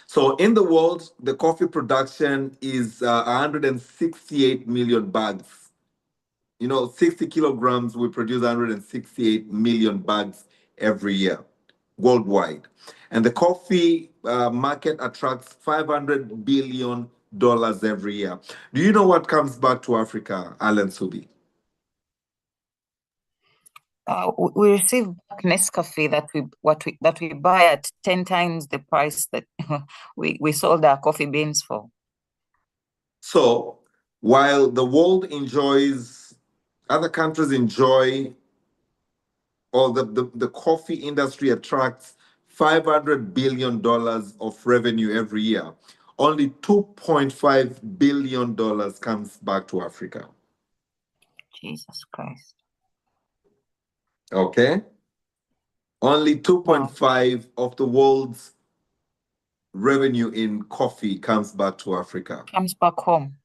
So in the world, the coffee production is 168 million bags. 60 kilograms, we produce 168 million bags every year worldwide. And the coffee market attracts $500 billion every year. Do you know what comes back to Africa, Alan Subi? We receive back Nescafe that we buy at 10 times the price that we sold our coffee beans for. So while the world enjoys, other countries enjoy, or the coffee industry attracts $500 billion of revenue every year, only $2.5 billion comes back to Africa. Jesus Christ. Okay? Only 2.5 of the world's revenue in coffee comes back to Africa. Comes back home.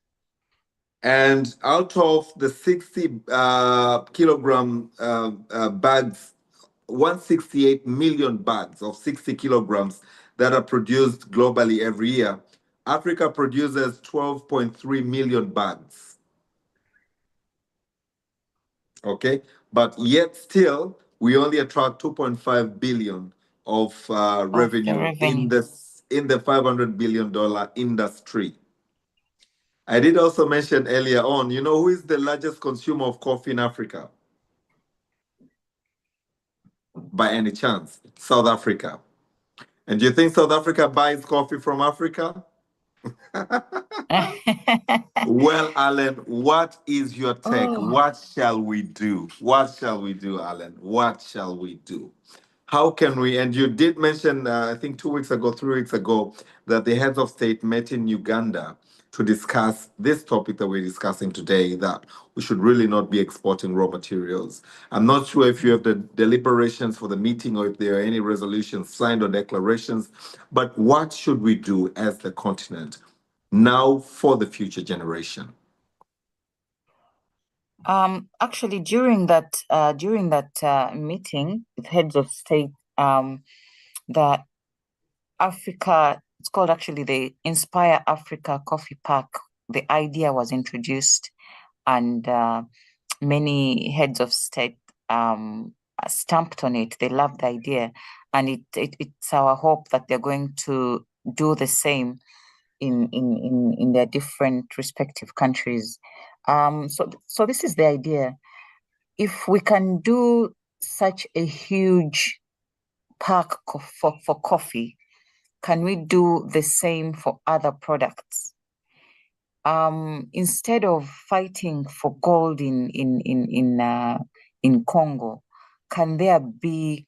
And out of the 60 kilogram bags, 168 million bags of 60 kilograms that are produced globally every year, Africa produces 12.3 million bags. Okay? But yet still, we only attract 2.5 billion of revenue in the $500 billion industry. I did also mention earlier on, who is the largest consumer of coffee in Africa? By any chance? South Africa. And do you think South Africa buys coffee from Africa? Well, Alan, what is your take? What shall we do? What shall we do, Alan? What shall we do? How can we? And you did mention, I think 2 weeks ago, 3 weeks ago, that the heads of state met in Uganda to discuss this topic that we're discussing today, that we should really not be exporting raw materials. I'm not sure if you have the deliberations for the meeting or if there are any resolutions signed or declarations, but what should we do as the continent now for the future generation? Actually, during that meeting with heads of state, the Africa, it's called actually the Inspire Africa Coffee Park. The idea was introduced, and many heads of state stamped on it. They loved the idea, and it's our hope that they're going to do the same in their different respective countries. So this is the idea. If we can do such a huge park for coffee, can we do the same for other products? Instead of fighting for gold in Congo, can there be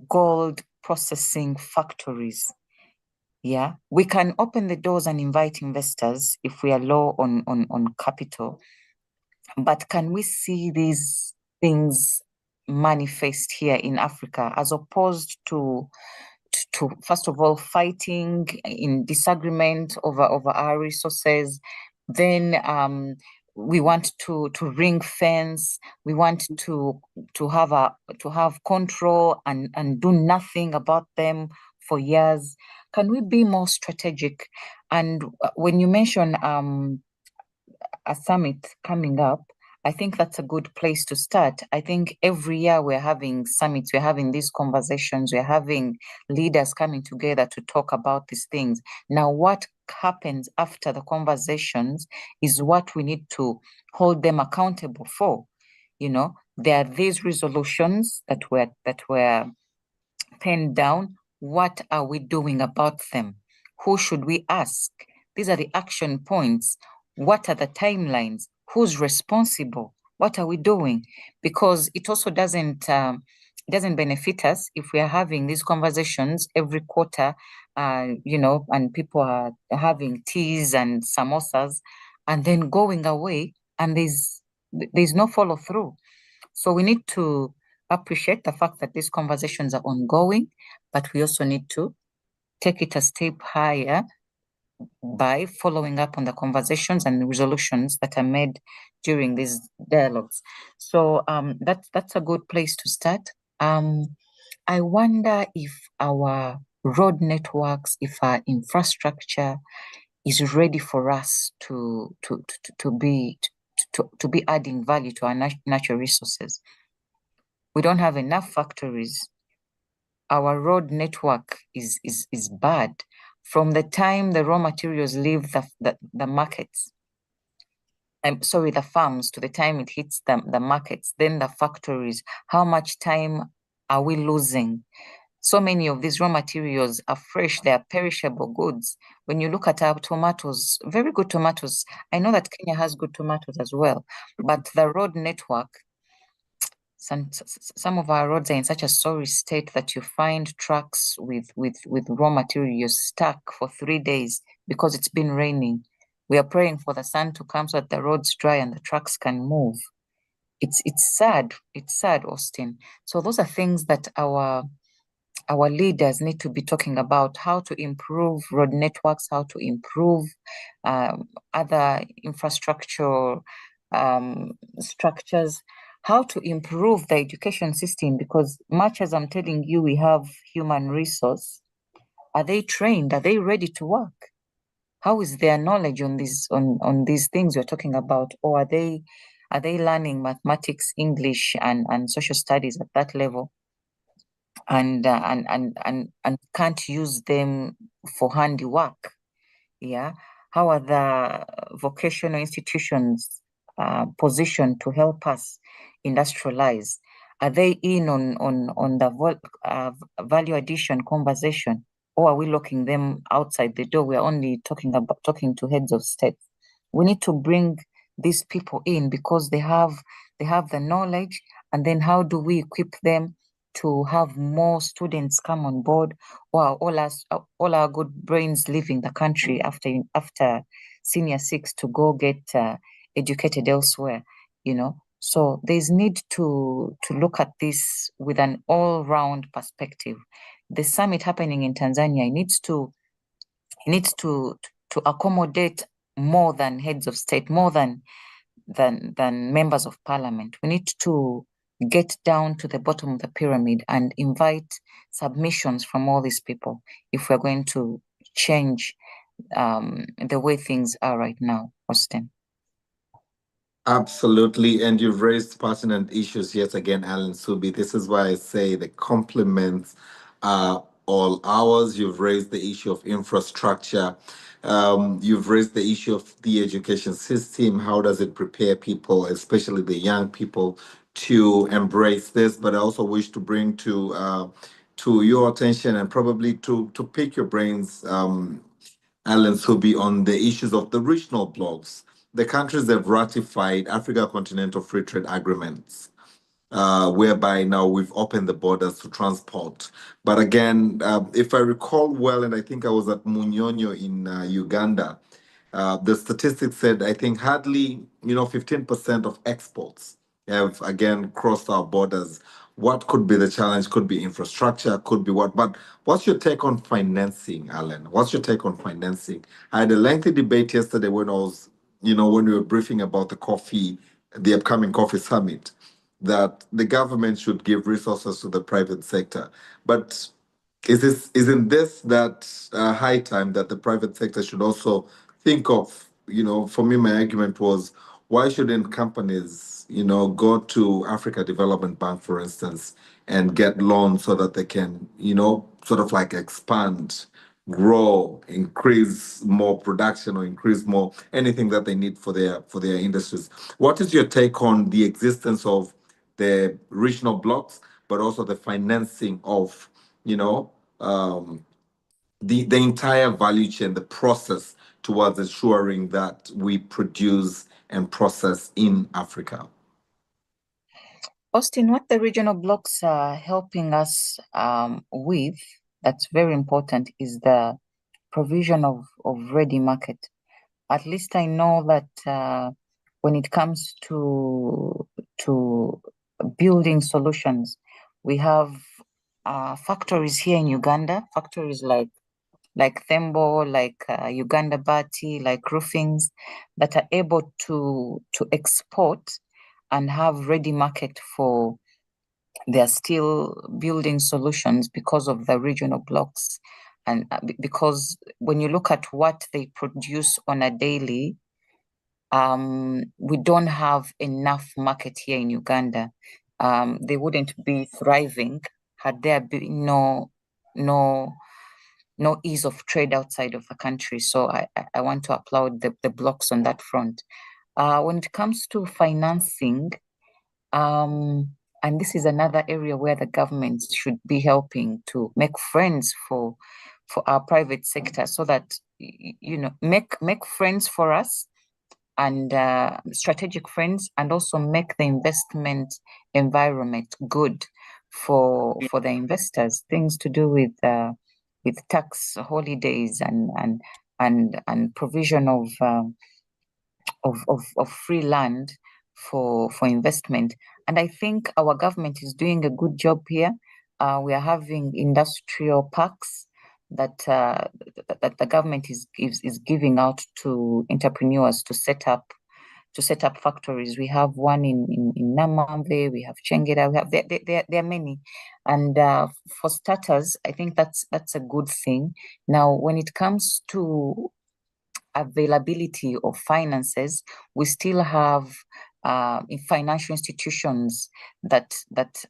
gold processing factories? Yeah, we can open the doors and invite investors if we are low on capital. But can we see these things manifest here in Africa, as opposed to first of all fighting in disagreement over our resources? Then we want to ring fence. We want to have control and do nothing about them for years. Can we be more strategic? And when you mention a summit coming up, I think that's a good place to start. I think every year we're having summits, we're having these conversations, we're having leaders coming together to talk about these things. Now, what happens after the conversations is what we need to hold them accountable for. There are these resolutions that were pen down, what are we doing about them? Who should we ask? These are the action points. What are the timelines? Who's responsible? What are we doing? Because it also doesn't benefit us if we are having these conversations every quarter, and people are having teas and samosas and then going away, and there's no follow through. So we need to appreciate the fact that these conversations are ongoing, but we also need to take it a step higher by following up on the conversations and resolutions that are made during these dialogues. So that's a good place to start. I wonder if our road networks, if our infrastructure is ready for us to be adding value to our natural resources. We don't have enough factories. Our road network is bad. From the time the raw materials leave the markets, the farms, to the time it hits the markets, then the factories, how much time are we losing? So many of these raw materials are fresh, they are perishable goods. When you look at our tomatoes, very good tomatoes, I know that Kenya has good tomatoes as well, but the road network, some of our roads are in such a sorry state that you find trucks with raw materials stuck for 3 days because it's been raining. We are praying for the sun to come so that the roads dry and the trucks can move. It's sad. It's sad, Austin. So those are things that our leaders need to be talking about: how to improve road networks, how to improve other infrastructure structures, how to improve the education system, because much as I'm telling you we have human resource, are they trained? Are they ready to work? How is their knowledge on these things you're talking about? Or are they learning mathematics, English, and social studies at that level, and can't use them for handiwork? Yeah. How are the vocational institutions positioned to help us industrialize? Are they in on the value addition conversation, or are we locking them outside the door? We are only talking to heads of state. We need to bring these people in because they have the knowledge, and then how do we equip them to have more students come on board, or all our good brains leaving the country after senior six to go get educated elsewhere, So there's need to look at this with an all-round perspective. The summit happening in Tanzania needs to accommodate more than heads of state, more than members of parliament. We need to get down to the bottom of the pyramid and invite submissions from all these people if we're going to change the way things are right now, Austin. Absolutely. And you've raised pertinent issues yet again, Alan Subi. This is why I say the compliments are all ours. You've raised the issue of infrastructure. You've raised the issue of the education system. How does it prepare people, especially the young people, to embrace this? But I also wish to bring to your attention and probably to pick your brains, Alan Subi, on the issues of the regional blocs. The countries have ratified Africa Continental Free Trade Agreements, whereby now we've opened the borders to transport. But again, if I recall well, and I think I was at Munyonyo in Uganda, the statistics said I think hardly 15% of exports have again crossed our borders. What could be the challenge? Could be infrastructure, could be what. But what's your take on financing, Alan? What's your take on financing? I had a lengthy debate yesterday when I was, when we were briefing about the upcoming coffee summit, that the government should give resources to the private sector. But isn't this that high time that the private sector should also think of? For me, my argument was, why shouldn't companies, go to Africa Development Bank, for instance, and get loans so that they can, sort of like expand, grow, increase more production, or increase more anything that they need for their industries. What is your take on the existence of the regional blocks, but also the financing of you know, the entire value chain, the process towards ensuring that we produce and process in Africa. Austin, what the regional blocks are helping us with, that's very important, is the provision of ready market. At least I know that when it comes to building solutions, we have factories here in Uganda, factories like Thembo, like Uganda Bati, like Roofings, that are able to export and have ready market for their steel building solutions because of the regional blocks. And because when you look at what they produce on a daily, we don't have enough market here in Uganda. They wouldn't be thriving had there been no ease of trade outside of the country. So I want to applaud the blocks on that front. When it comes to financing, and this is another area where the government should be helping to make friends for our private sector, so that make friends for us, and strategic friends, and also make the investment environment good for the investors. Things to do with tax holidays and provision of free land for investment. And I think our government is doing a good job here. We are having industrial parks that the government is giving out to entrepreneurs to set up factories. We have one in Namamve, we have Chengeda, we have there are many. And for starters, I think that's a good thing. Now, when it comes to availability of finances, we still have financial institutions that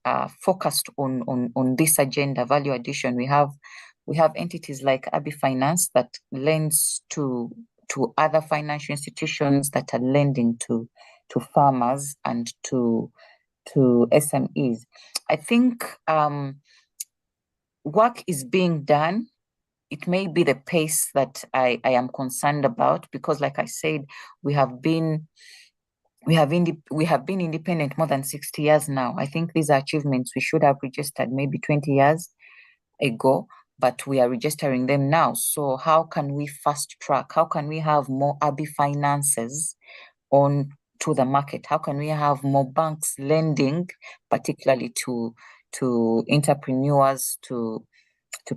are focused on this agenda, value addition. We have entities like Abi Finance that lends to other financial institutions that are lending to farmers and to SMEs. I think work is being done. It may be the pace that I am concerned about, because, like I said, we have been independent more than 60 years now. I think these are achievements we should have registered maybe 20 years ago, but we are registering them now. So how can we fast track? How can we have more Abi finances on to the market? How can we have more banks lending, particularly to entrepreneurs, to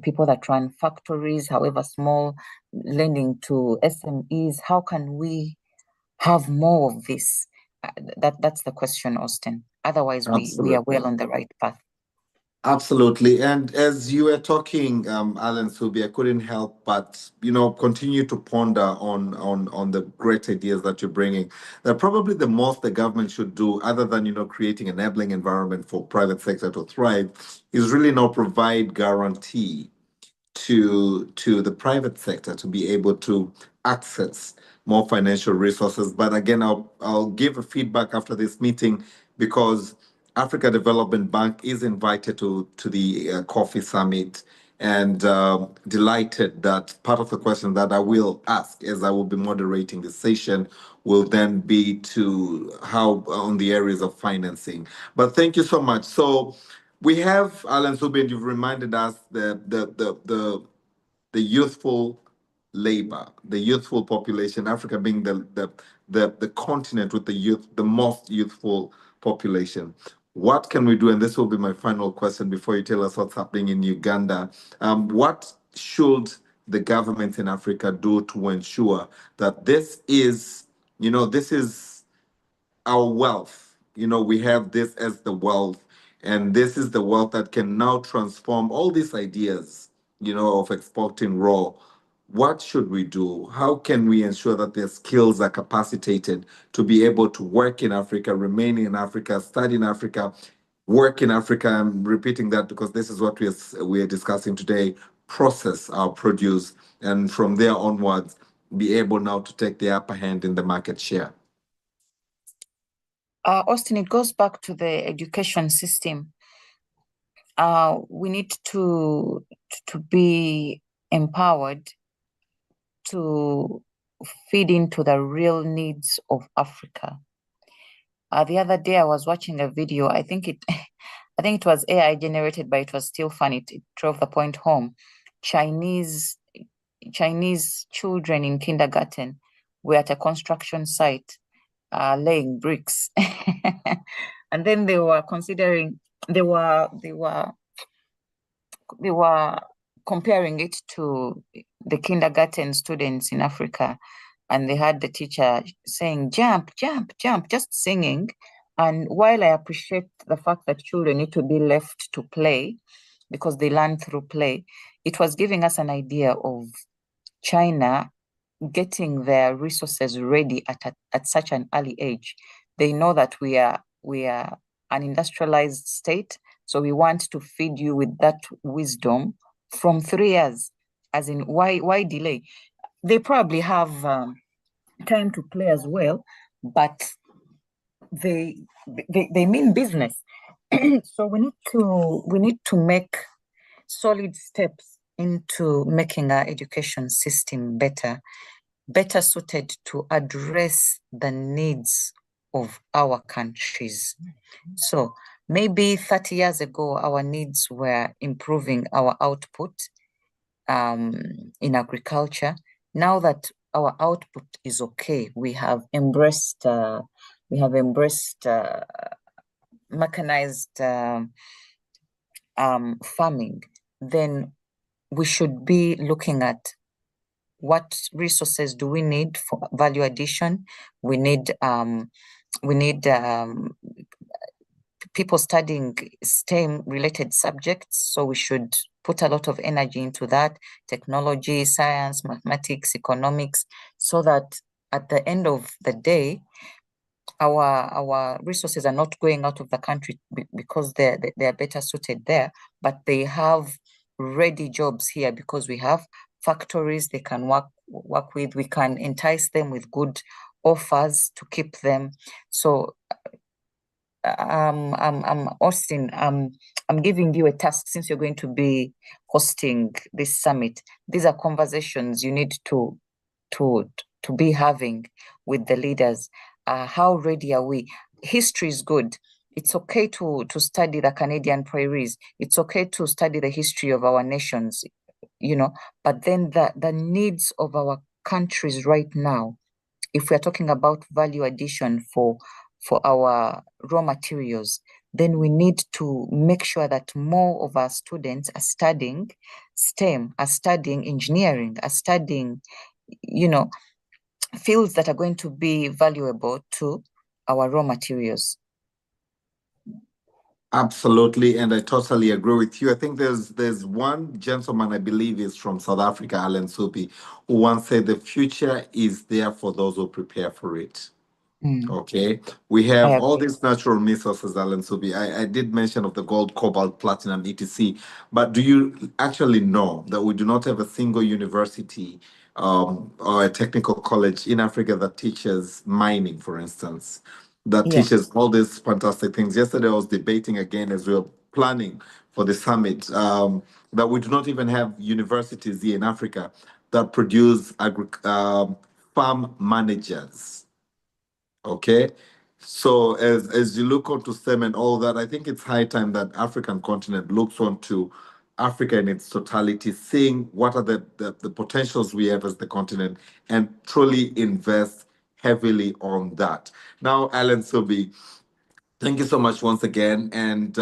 people that run factories, however small, lending to SMEs? How can we have more of this? That's the question, Austin. Otherwise, we are well on the right path. Absolutely. And as you were talking, Alan Subi, I couldn't help but, continue to ponder on the great ideas that you're bringing. That probably the most the government should do, other than, creating enabling environment for private sector to thrive, is really now provide guarantee to the private sector to be able to access more financial resources. But again, I'll give a feedback after this meeting, because Africa Development Bank is invited to the coffee summit, and delighted that part of the question that I will ask, as I will be moderating the session, will then be to how on the areas of financing. But thank you so much. So we have Alan Subin. You've reminded us the youthful labor, the youthful population, Africa being the continent with the most youthful population. What can we do? And this will be my final question before you tell us what's happening in Uganda. What should the government in Africa do to ensure that this is our wealth? We have this as the wealth, and this is the wealth that can now transform all these ideas, of exporting raw. What should we do? How can we ensure that their skills are capacitated to be able to work in Africa, remain in Africa, study in Africa, work in Africa? I'm repeating that because this is what we are discussing today. Process our produce, and from there onwards, be able now to take the upper hand in the market share. Austin, it goes back to the education system. We need to be empowered to feed into the real needs of Africa. The other day I was watching a video. I think it was AI generated, but it was still fun. It drove the point home. Chinese Chinese children in kindergarten were at a construction site laying bricks, and then they were considering they were they were they were comparing it to the kindergarten students in Africa, and they had the teacher saying, "Jump, jump, jump," just singing. And while I appreciate the fact that children need to be left to play because they learn through play, it was giving us an idea of China getting their resources ready at such an early age. They know that we are an industrialized state, so we want to feed you with that wisdom from 3 years. As in, why delay? They probably have time to play as well, but they they mean business. So we need to make solid steps into making our education system better suited to address the needs of our countries. So maybe 30 years ago, our needs were improving our output in agriculture. Now that our output is okay, we have embraced mechanized farming. Then we should be looking at what resources do we need for value addition. We need people studying STEM related subjects, so we should put a lot of energy into that: technology, science, mathematics, economics, so that at the end of the day, our resources are not going out of the country because they're better suited there, but they have ready jobs here because we have factories they can work with. We can entice them with good offers to keep them. So Austin, I'm giving you a task since you're going to be hosting this summit. These are conversations you need to to be having with the leaders. How ready are we? History is good. It's okay to study the Canadian prairies. It's okay to study the history of our nations, but then the needs of our countries right now, if we're talking about value addition for our raw materials, then we need to make sure that more of our students are studying STEM, are studying engineering, are studying, fields that are going to be valuable to our raw materials. Absolutely, and I totally agree with you. I think there's one gentleman I believe is from South Africa, Alan Supi, who once said the future is there for those who prepare for it. Mm, Okay, we I have all agree. these natural resources, Alan Subi. I did mention of the gold, cobalt, platinum, etc. But do you actually know that we do not have a single university or a technical college in Africa that teaches mining, for instance, that Yeah. teaches all these fantastic things? Yesterday, I was debating again as we were planning for the summit that we do not even have universities here in Africa that produce farm managers. Okay. So as you look onto STEM and all that, I think it's high time that African continent looks onto Africa in its totality, seeing what are the potentials we have as the continent and truly invest heavily on that. Now, Alan Sobi, thank you so much once again. And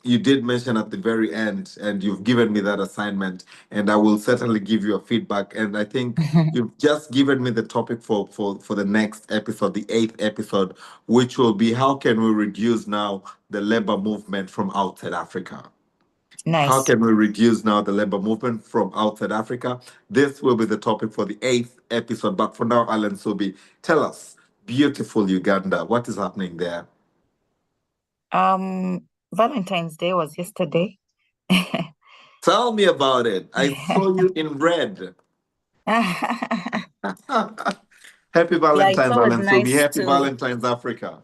you did mention at the very end, and you've given me that assignment, and I will certainly give you a feedback. And I think you've just given me the topic for the next episode, the eighth episode, which will be how can we reduce now the labor movement from outside Africa? How Nice. can we reduce now the labor movement from outside Africa? This will be the topic for the eighth episode. But for now, Alan Sobi, tell us, beautiful Uganda, what is happening there? Valentine's Day was yesterday. Tell me about it. I saw you in red. Happy Yeah, it's Valentine's, always Alan Subi. nice Happy to Valentine's, Africa.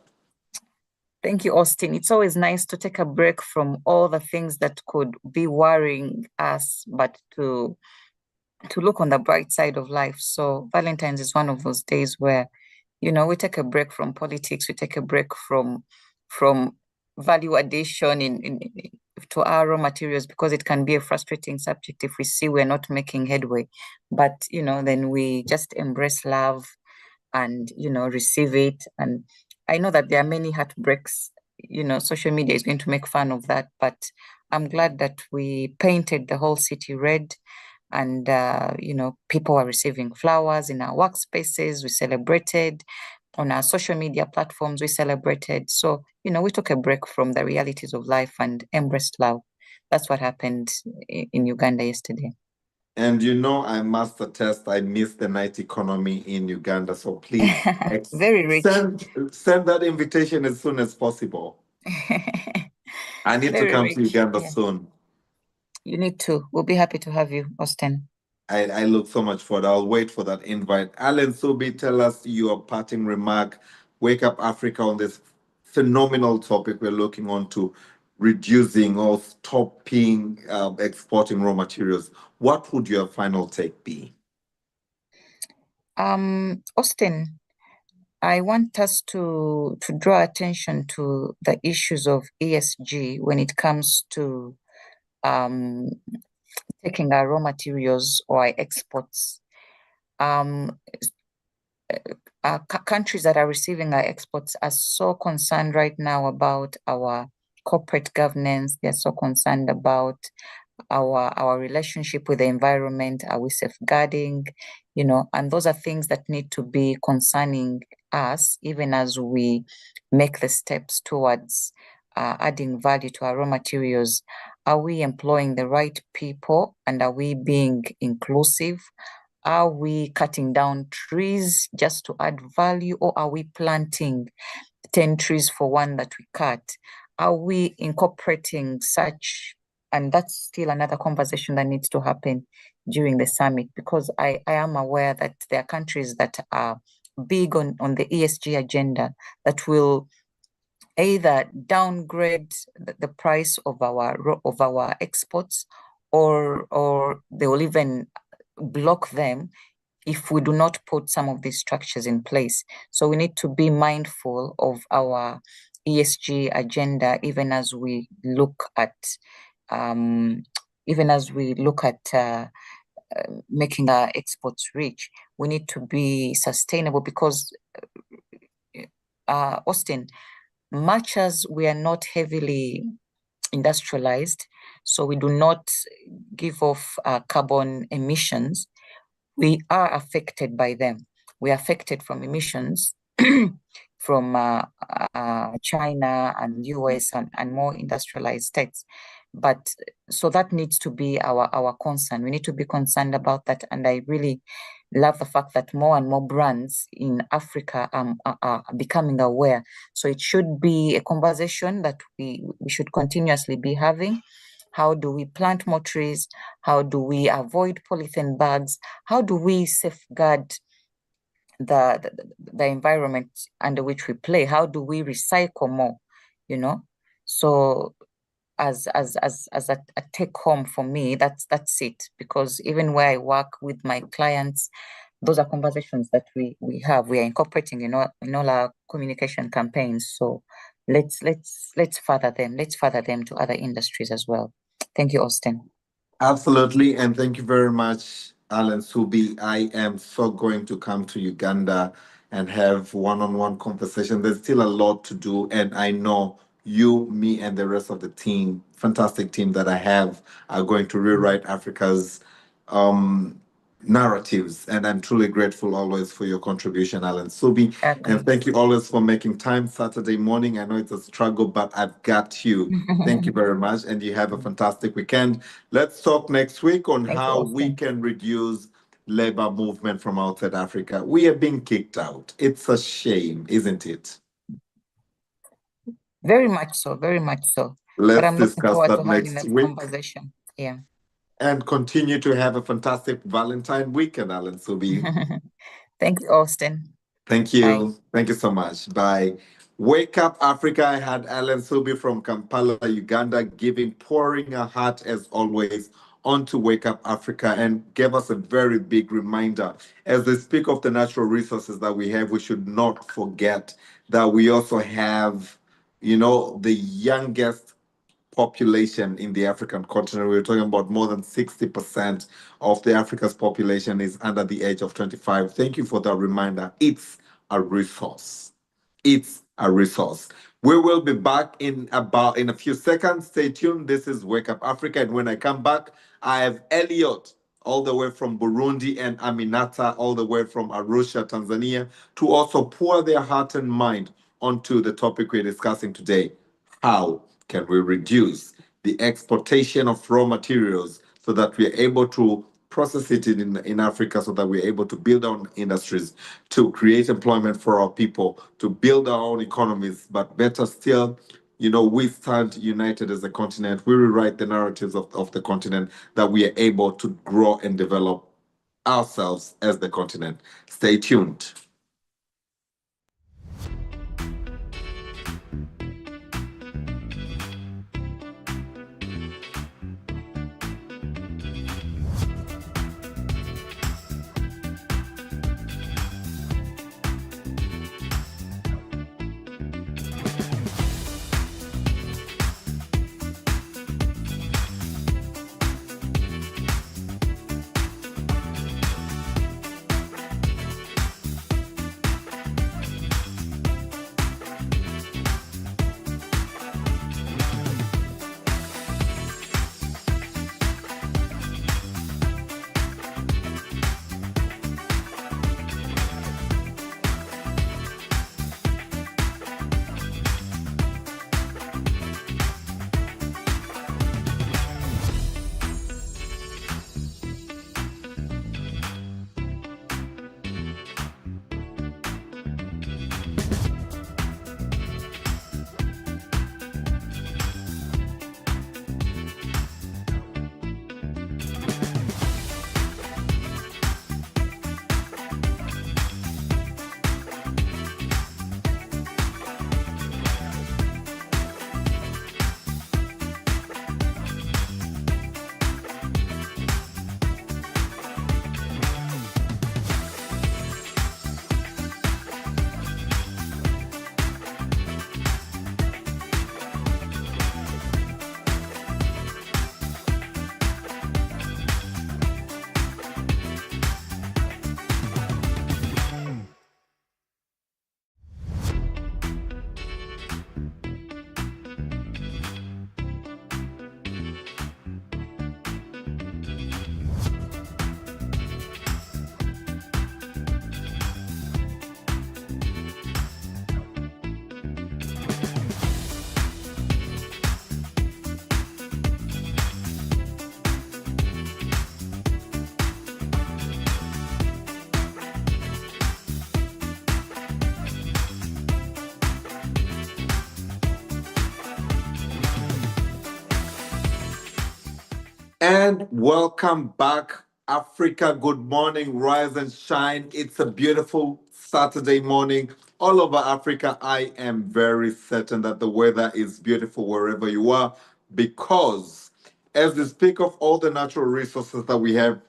Thank you, Austin. It's always nice to take a break from all the things that could be worrying us, but to look on the bright side of life. So Valentine's is one of those days where, we take a break from politics, we take a break from value addition to our raw materials, because it can be a frustrating subject if we see we're not making headway. But then we just embrace love and receive it. And I know that there are many heartbreaks. Social media is going to make fun of that, but I'm glad that we painted the whole city red, and people are receiving flowers in our workspaces. We celebrated on our social media platforms. We celebrated. So we took a break from the realities of life and embraced love. That's what happened in Uganda yesterday. And I must attest, I miss the night economy in Uganda. So please Very rich. send that invitation as soon as possible. I need to Very come to rich. Uganda Yeah. soon. You need to. We'll be happy to have you, Austin. I look so much forward. I'll wait for that invite. Alan Subi, tell us your parting remark. Wake Up Africa on this phenomenal topic we're looking on to reducing or stopping exporting raw materials. What would your final take be? Austin, I want us to draw attention to the issues of ESG when it comes to um, taking our raw materials or our exports. Um, Countries that are receiving our exports are so concerned right now about our corporate governance. They're so concerned about our relationship with the environment. Are we safeguarding? And those are things that need to be concerning us, even as we make the steps towards adding value to our raw materials. Are we employing the right people, and are we being inclusive? Are we cutting down trees just to add value, or are we planting 10 trees for one that we cut? Are we incorporating such? And that's still another conversation that needs to happen during the summit, because I am aware that there are countries that are big on the ESG agenda that will either downgrade the price of our exports, or they will even block them if we do not put some of these structures in place. So we need to be mindful of our ESG agenda, even as we look at um, making our exports rich. We need to be sustainable, because Austin, much as we are not heavily industrialized, so we do not give off carbon emissions, we are affected by them. We are affected from emissions from China and US and more industrialized states. But so that needs to be our concern. We need to be concerned about that. And I really love the fact that more and more brands in Africa are becoming aware. So it should be a conversation that we should continuously be having. How do we plant more trees? How do we avoid polythene bags? How do we safeguard the environment under which we play? How do we recycle more? So as a take home for me, that's it. Because even where I work with my clients, those are conversations that we have. We are incorporating in all our communication campaigns. So let's further them. Let's further them to other industries as well. Thank you, Austin. Absolutely. And thank you very much, Alan Subi. I am so going to come to Uganda and have one on one conversation. There's still a lot to do. And I know you, me, and the rest of the team, fantastic team that I have, are going to rewrite Africa's um, narratives. And I'm truly grateful always for your contribution, Alan Subi. And Agree. thank you always for making time Saturday morning. I know it's a struggle, but I've got you. Thank you very much. And you have a fantastic weekend. Let's talk next week on Thank you, how we Austin. can reduce labor movement from outside Africa. We are being kicked out. It's a shame, isn't it? Very much so, very much so. But Let's I'm looking discuss forward to that having next that week conversation. Yeah. and continue to have a fantastic Valentine weekend, Alan Subi. Thank you, Austin. Thank Bye. you. Thank you so much. Bye. Wake Up Africa. I had Alan Subi from Kampala, Uganda, pouring her heart as always onto Wake Up Africa and gave us a very big reminder. As they speak of the natural resources that we have, we should not forget that we also have, the youngest population in the African continent. We're talking about more than 60% of the Africa's population is under the age of 25. Thank you for that reminder. It's a resource. It's a resource. We will be back in a few seconds. Stay tuned. This is Wake Up Africa. And when I come back, I have Elliot all the way from Burundi and Aminata all the way from Arusha, Tanzania, to also pour their heart and mind onto the topic we're discussing today. How can we reduce the exportation of raw materials so that we're able to process it in Africa, so that we're able to build our own industries, to create employment for our people, to build our own economies, but better still, we stand united as a continent. We rewrite the narratives of the continent, that we are able to grow and develop ourselves as the continent. Stay tuned. And welcome back, Africa. Good morning, rise and shine. It's a beautiful Saturday morning all over Africa. I am very certain that the weather is beautiful wherever you are, because as we speak of all the natural resources that we have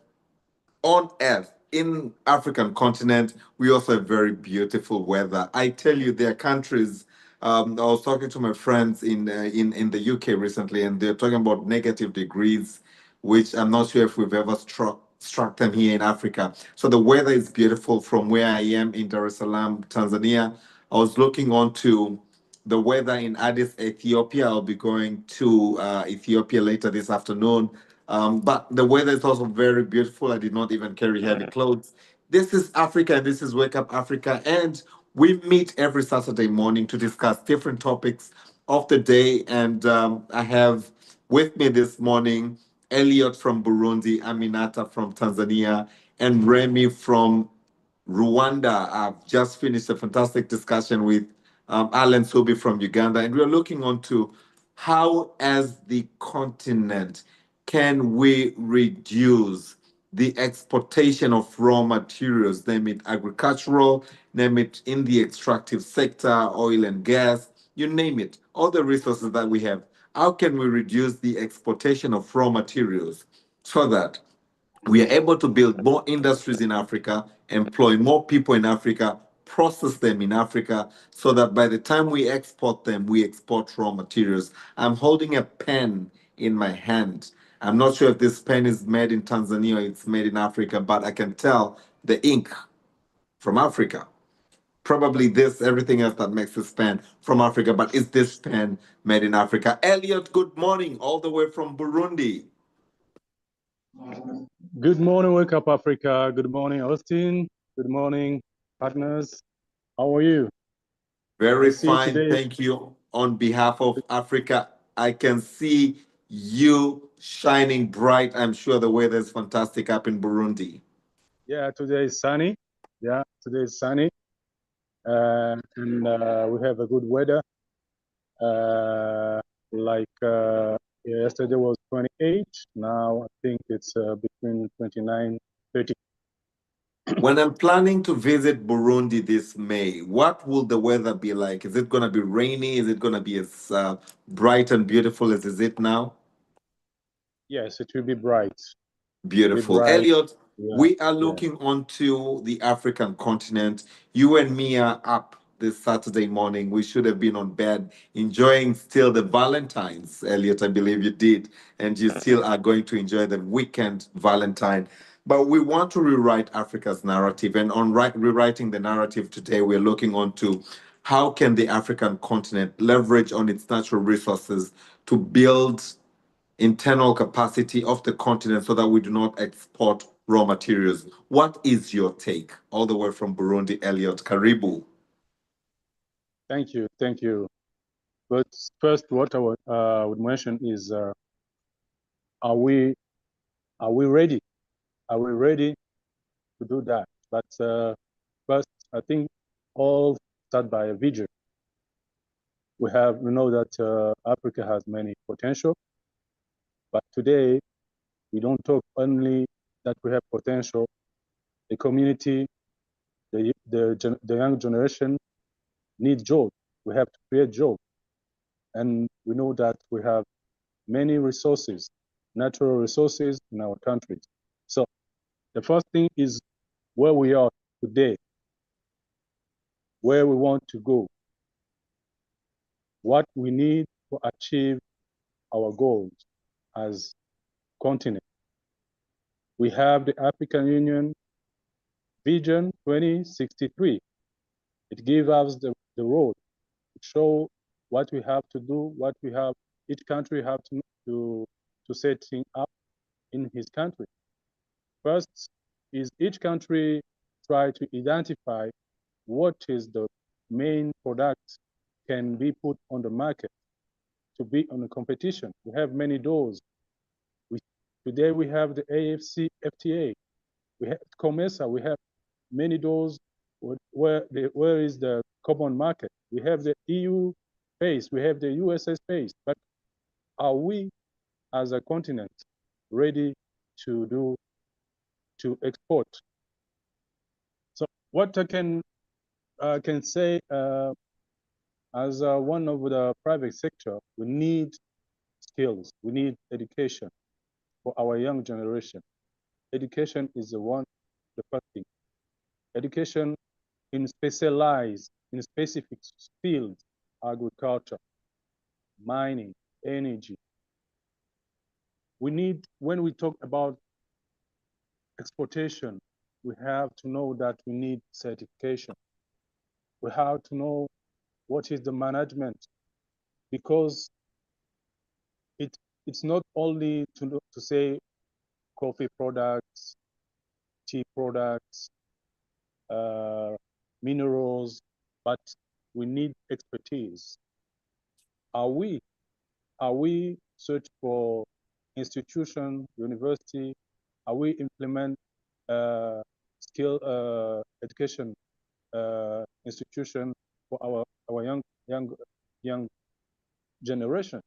on earth, in African continent, we also have very beautiful weather. I tell you, there are countries. I was talking to my friends in the UK recently, and they're talking about negative degrees, which I'm not sure if we've ever struck them here in Africa. So the weather is beautiful from where I am in Dar es Salaam, Tanzania. I was looking onto the weather in Addis, Ethiopia. I'll be going to Ethiopia later this afternoon. But the weather is also very beautiful. I did not even carry heavy clothes. This is Africa, and this is Wake Up Africa. And we meet every Saturday morning to discuss different topics of the day. And I have with me this morning Elliot from Burundi, Aminata from Tanzania, and Remy from Rwanda. I've just finished a fantastic discussion with Alan Subi from Uganda, and we're looking onto how, as the continent, can we reduce the exportation of raw materials, name it agricultural, name it in the extractive sector, oil and gas, you name it, all the resources that we have. How can we reduce the exportation of raw materials so that we are able to build more industries in Africa, employ more people in Africa, process them in Africa, so that by the time we export them, we export raw materials? I'm holding a pen in my hand. I'm not sure if this pen is made in Tanzania or it's made in Africa, but I can tell the ink from Africa. Probably this, everything else that makes this pen from Africa, but is this pen made in Africa? Elliot, good morning, all the way from Burundi. Good morning, Wake Up Africa. Good morning, Austin. Good morning, partners. How are you? Very fine, thank you. On behalf of Africa, I can see you shining bright. I'm sure the weather is fantastic up in Burundi. Yeah, today is sunny. Yeah, today is sunny. And we have a good weather. Yesterday was 28. Now I think it's between 29, 30. When I'm planning to visit Burundi this May, what will the weather be like? Is it going to be rainy? Is it going to be as bright and beautiful as is it now? Yes, it will be bright. Beautiful. Bright. Elliot, Yeah, we are looking onto the African continent. You and me are up this Saturday morning. We should have been on bed enjoying still the Valentine's. Elliot, I believe you did. And you still are going to enjoy the weekend Valentine. But we want to rewrite Africa's narrative. And on rewriting the narrative today, we're looking onto how can the African continent leverage on its natural resources to build internal capacity of the continent so that we do not export raw materials. What is your take? All the way from Burundi, Elliot Karibu. Thank you. Thank you. But first, what I would mention is, are we ready? Are we ready to do that? But first, I think all start by a vision. We know that Africa has many potential, but today we don't talk only that we have potential. The community, the young generation need jobs. We have to create jobs, and we know that we have many resources, natural resources in our countries. So the first thing is where we are today, where we want to go, what we need to achieve our goals as continent. We have the African Union Vision 2063. It gives us the road to show what we have to do, what we have, each country have to set things up in his country. First is each country try to identify what is the main product can be put on the market to be on the competition. We have many doors. Today we have the AFC FTA. We have COMESA. We have many doors where is the common market. We have the EU space. We have the USA space. But are we as a continent ready to export? So what I can say as one of the private sector, we need skills. We need education for our young generation. Education is the first thing. Education in specific fields, agriculture, mining, energy. When we talk about exportation, we have to know that we need certification. We have to know what is the management, because it's not only to say coffee products, tea products, minerals, but we need expertise. Are we search for institution, university? Are we implement skill education institution for our young generation?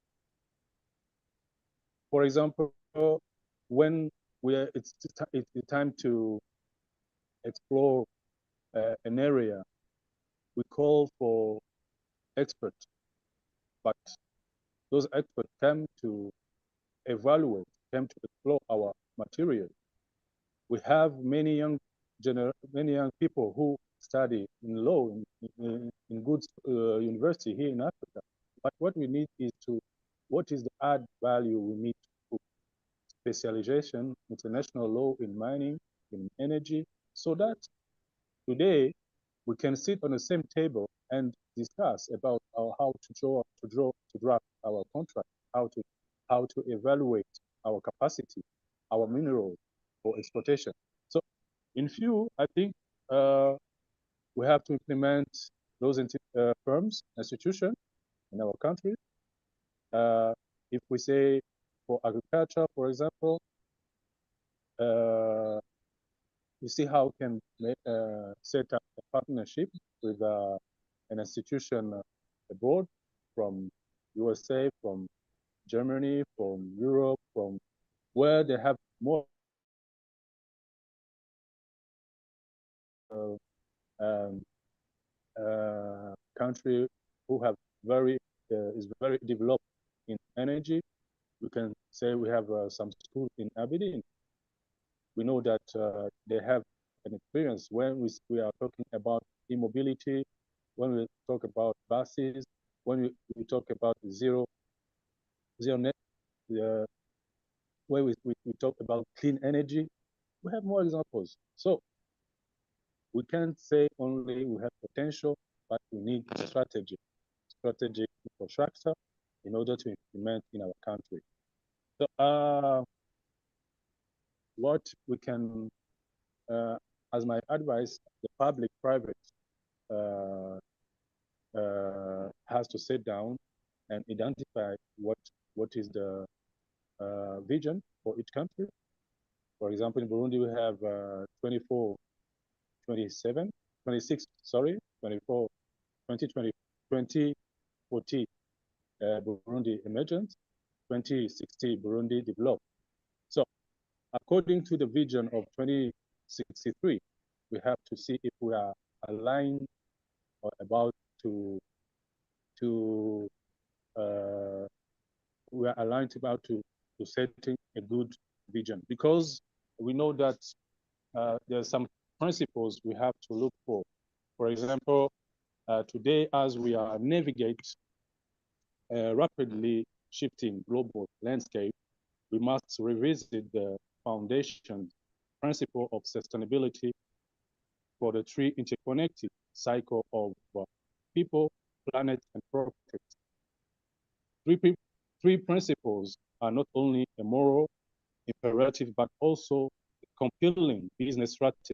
For example, when it's time to explore an area. We call for experts, but those experts come to evaluate, come to explore our material. We have many young people who study in law in good university here in Africa. But what we need is what is the add value we need to specialization, international law in mining, in energy, so that today we can sit on the same table and discuss about how to draft our contract, how to evaluate our capacity, our mineral for exploitation. So in few, I think we have to implement those firms, institutions in our country. If we say for agriculture, for example, we see how we can set up a partnership with an institution abroad from USA, from Germany, from Europe, from where they have more country who have is very developed in energy. We can say we have some schools in Aberdeen. We know that they have an experience when we are talking about e-mobility, when we talk about buses, when we talk about zero net, when we talk about clean energy. We have more examples. So we can't say only we have potential, but we need strategic infrastructure in order to implement in our country. So what we can, as my advice, the public-private has to sit down and identify what is the vision for each country. For example, in Burundi, we have 24, 27, 26, sorry, 24, 2020, 2040 Burundi emergent, 2060 Burundi developed. So according to the vision of 2063, we have to see if we are aligned or about to we are aligned about to setting a good vision, because we know that there are some principles we have to look for. For example, today, as we are navigate a rapidly shifting global landscape, we must revisit the foundation principle of sustainability for the three interconnected cycle of people, planet, and profit. Three principles are not only a moral imperative, but also a compelling business strategy,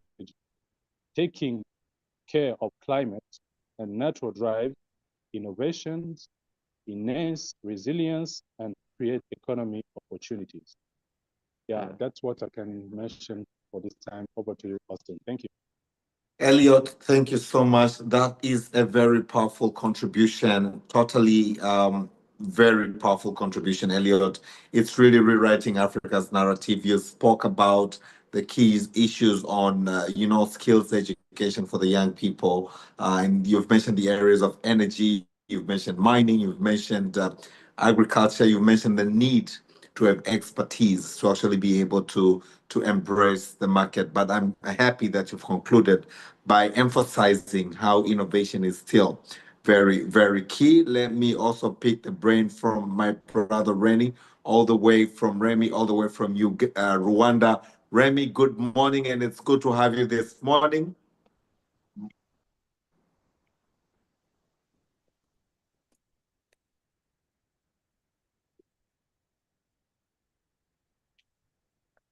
taking care of climate and natural drive, innovations, enhance resilience, and create economic opportunities. Yeah, that's what I can mention for this time. Over to you, Austin. Thank you. Elliot, thank you so much. That is a very powerful contribution. Totally, very powerful contribution, Elliot. It's really rewriting Africa's narrative. You spoke about the key issues on, skills education for the young people, and you've mentioned the areas of energy. You've mentioned mining. You've mentioned agriculture. You've mentioned the need to have expertise to actually be able to embrace the market. But I'm happy that you've concluded by emphasizing how innovation is still very, very key. Let me also pick the brain from my brother Remy, all the way from Rwanda. Remy, good morning, and it's good to have you this morning.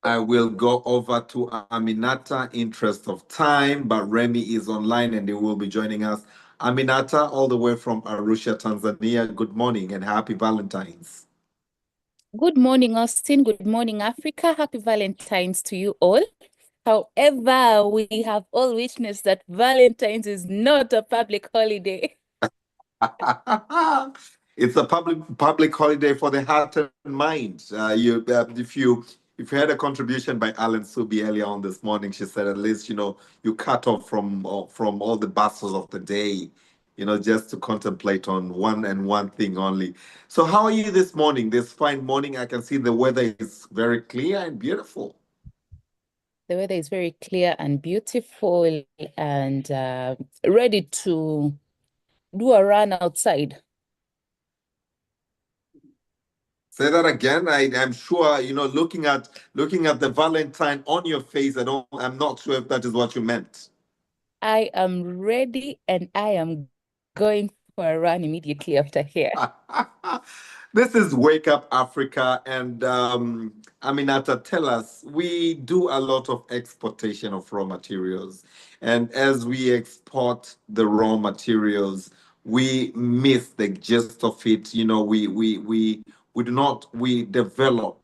I will go over to Aminata, interest of time, but Remy is online and he will be joining us. Aminata, all the way from Arusha, Tanzania. Good morning and happy Valentine's. Good morning, Austin. Good morning, Africa. Happy Valentine's to you all. However, we have all witnessed that Valentine's is not a public holiday. It's a public holiday for the heart and mind. If you if you had a contribution by Alan Subi earlier on this morning, she said at least you cut off from all the bustles of the day, just to contemplate on one thing only. So how are you this morning? This fine morning, I can see the weather is very clear and beautiful. The weather is very clear and beautiful and ready to do a run outside. Say that again. I'm sure, looking at the Valentine on your face, I'm not sure if that is what you meant. I am ready and I am going for a run immediately after here. This is Wake Up Africa, and Aminata, tell us, we do a lot of exportation of raw materials, and as we export the raw materials, we miss the gist of it. We develop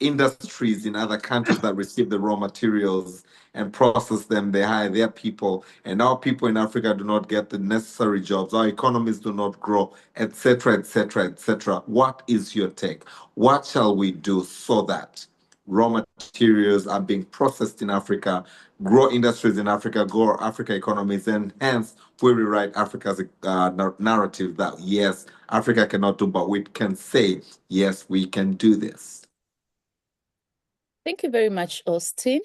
industries in other countries that receive the raw materials and process them. They hire their people, and our people in Africa do not get the necessary jobs. Our economies do not grow, etc., etc., etc. What is your take? What shall we do so that raw materials are being processed in Africa, grow industries in Africa, grow Africa economies, and hence we rewrite Africa's narrative that yes, Africa cannot do, but we can say yes, we can do this. Thank you very much, Austin.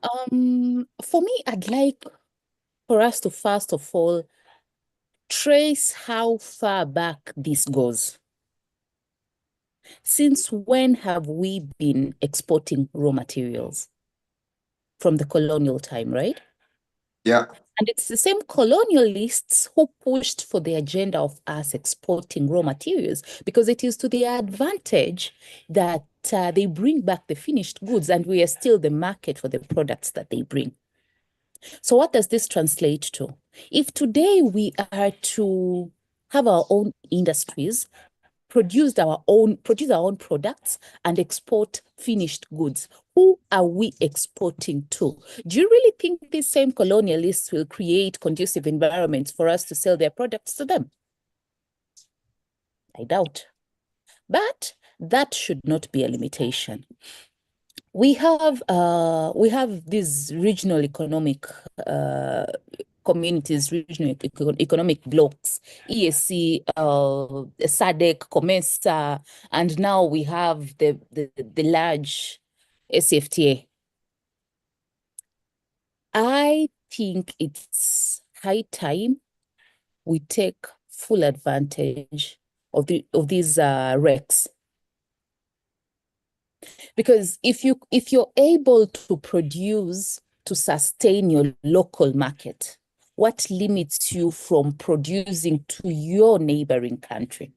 For me, I'd like for us to first of all trace how far back this goes. Since when have we been exporting raw materials? From the colonial time, right? Yeah. And it's the same colonialists who pushed for the agenda of us exporting raw materials because it is to their advantage that they bring back the finished goods and we are still the market for the products that they bring. So what does this translate to? If today we are to have our own industries, produce our own products and export finished goods, who are we exporting to? Do you really think these same colonialists will create conducive environments for us to sell their products to them? I doubt. But that should not be a limitation. We have these regional economic communities, regional economic blocks, EAC, SADC, COMESA, and now we have the large ACFTA. I think it's high time we take full advantage of these RECs. Because if you're able to produce to sustain your local market, what limits you from producing to your neighboring country?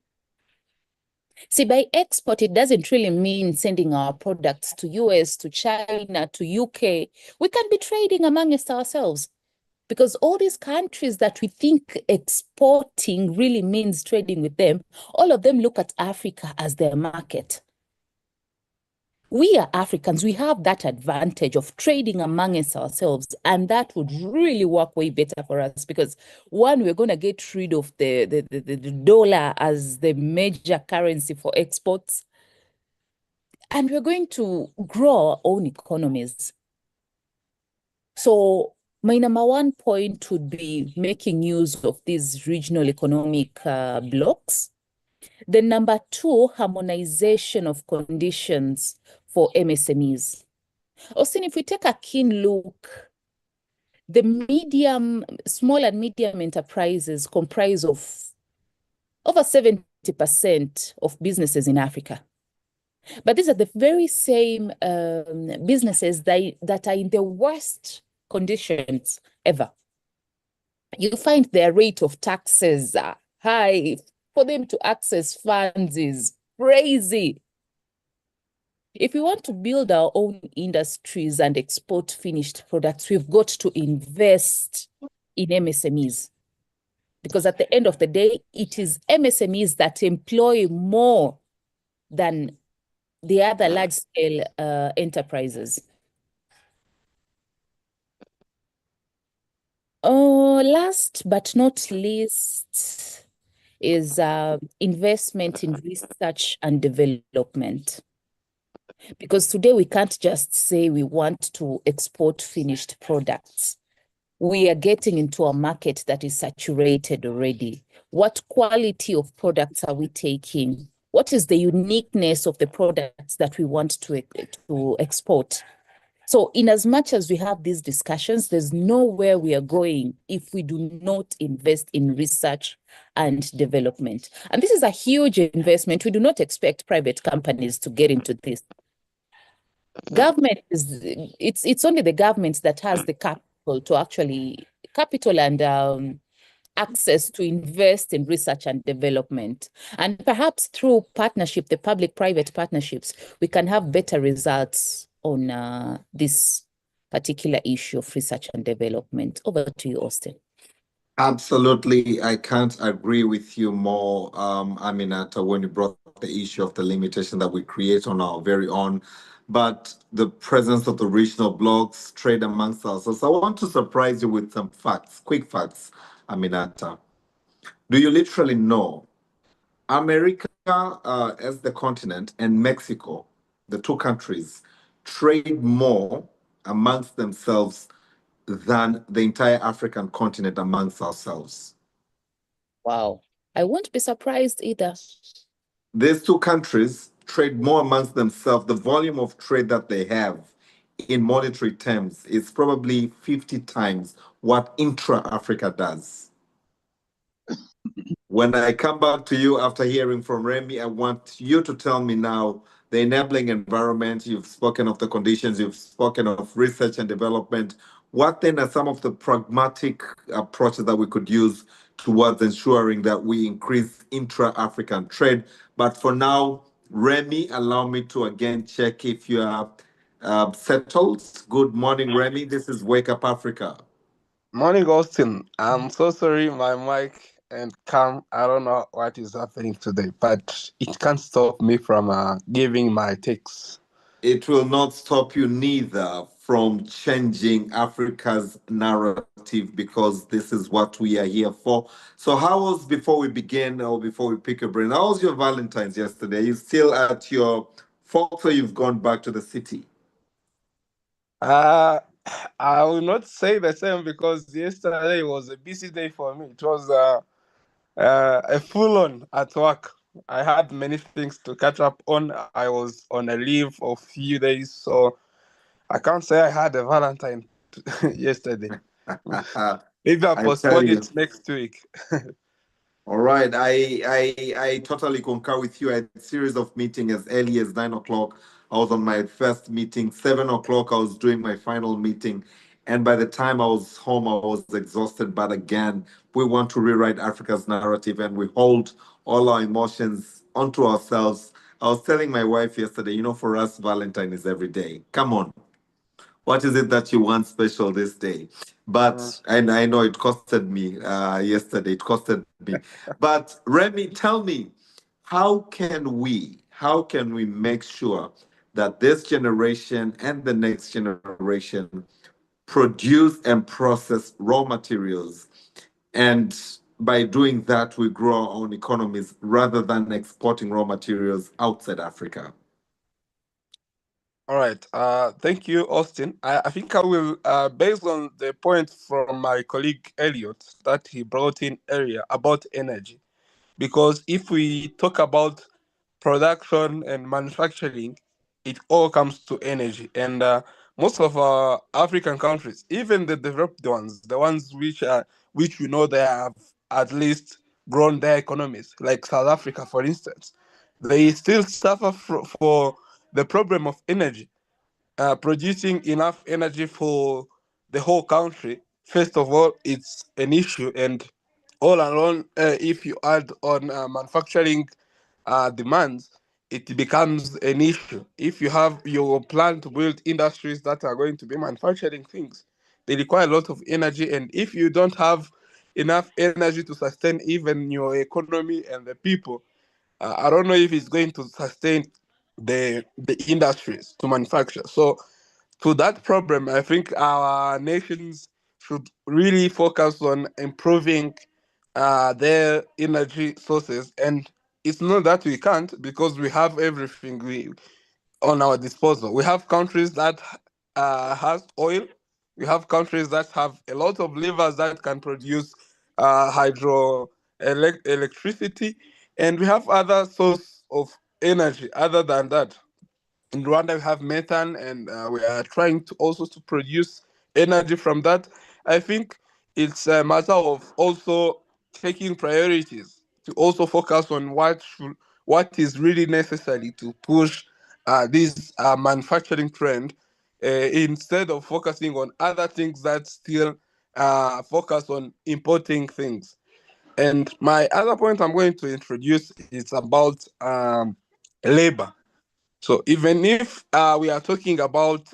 See, by export, it doesn't really mean sending our products to US, to China, to UK. We can be trading amongst ourselves because all these countries that we think exporting really means trading with them, all of them look at Africa as their market. We are Africans, we have that advantage of trading amongst ourselves, and that would really work way better for us because one, we're going to get rid of the dollar as the major currency for exports, and we're going to grow our own economies. So my number one point would be making use of these regional economic blocks. The number two, harmonization of conditions for MSMEs. Austin, if we take a keen look, the small and medium enterprises comprise of over 70% of businesses in Africa. But these are the very same businesses that are in the worst conditions ever. You find their rate of taxes are high. For them to access funds is crazy. If we want to build our own industries and export finished products, we've got to invest in MSMEs. Because at the end of the day, it is MSMEs that employ more than the other large-scale enterprises. Last but not least is investment in research and development. Because today we can't just say we want to export finished products. We are getting into a market that is saturated already. What quality of products are we taking? What is the uniqueness of the products that we want to export? So in as much as we have these discussions, there's nowhere we are going if we do not invest in research and development. And this is a huge investment. We do not expect private companies to get into this. Government it's only the government that has the capital to actually capital and access to invest in research and development. And perhaps through partnership, the public-private partnerships, we can have better results on this particular issue of research and development. Over to you, Austin. Absolutely, I can't agree with you more, Aminata, when you brought the issue of the limitation that we create on our very own, but the presence of the regional blocs, trade amongst ourselves. I want to surprise you with some facts, quick facts, Aminata. Do you literally know America as the continent and Mexico, the two countries, trade more amongst themselves than the entire African continent amongst ourselves? Wow. I won't be surprised either. These two countries trade more amongst themselves. The volume of trade that they have in monetary terms is probably 50 times what intra-Africa does. When I come back to you after hearing from Remy, I want you to tell me now the enabling environment. You've spoken of the conditions, you've spoken of research and development. What then are some of the pragmatic approaches that we could use towards ensuring that we increase intra-African trade? But for now, Remy, allow me to again check if you are settled. Good morning, Remy. This is Wake Up Africa. Morning, Austin. I'm so sorry, my mic and cam. I don't know what is happening today, but it can't stop me from giving my takes. It will not stop you neither from changing Africa's narrative, because this is what we are here for. So how was, before we begin or before we pick your brain, how was your Valentine's yesterday? Are you still at your folks or you've gone back to the city? Uh, I will not say the same because yesterday was a busy day for me. It was a full on at work. I had many things to catch up on. I was on a leave of few days, so I can't say I had a Valentine yesterday. Maybe I'll I tell postpone you. it next week. All right, I totally concur with you. I had a series of meetings as early as 9 o'clock. I was on my first meeting. 7 o'clock, I was doing my final meeting. And by the time I was home, I was exhausted. But again, we want to rewrite Africa's narrative and we hold all our emotions onto ourselves. I was telling my wife yesterday, for us, Valentine is every day. Come on. What is it that you want special this day? But and I know it costed me yesterday. It costed me. But Remy, tell me, how can we make sure that this generation and the next generation produce and process raw materials, and by doing that we grow our own economies rather than exporting raw materials outside Africa? All right. Thank you, Austin. I think I will, based on the point from my colleague Elliot that he brought in earlier about energy, because if we talk about production and manufacturing, it all comes to energy. And most of our African countries, even the developed ones, the ones which we know they have at least grown their economies, like South Africa, for instance, they still suffer for the problem of energy. Producing enough energy for the whole country, first of all, it's an issue. And all along, if you add on manufacturing demands, it becomes an issue. If you have your plan to build industries that are going to be manufacturing things, they require a lot of energy. And if you don't have enough energy to sustain even your economy and the people, I don't know if it's going to sustain the industries to manufacture. So to that problem, I think our nations should really focus on improving their energy sources. And it's not that we can't, because we have everything. on our disposal. We have countries that has oil. We have countries that have a lot of rivers that can produce electricity, and we have other source of energy other than that. In Rwanda, we have methane, and we are trying to also to produce energy from that. I think it's a matter of also taking priorities to also focus on what is really necessary to push this manufacturing trend instead of focusing on other things that still focus on importing things. And my other point I'm going to introduce is about labor. So even if we are talking about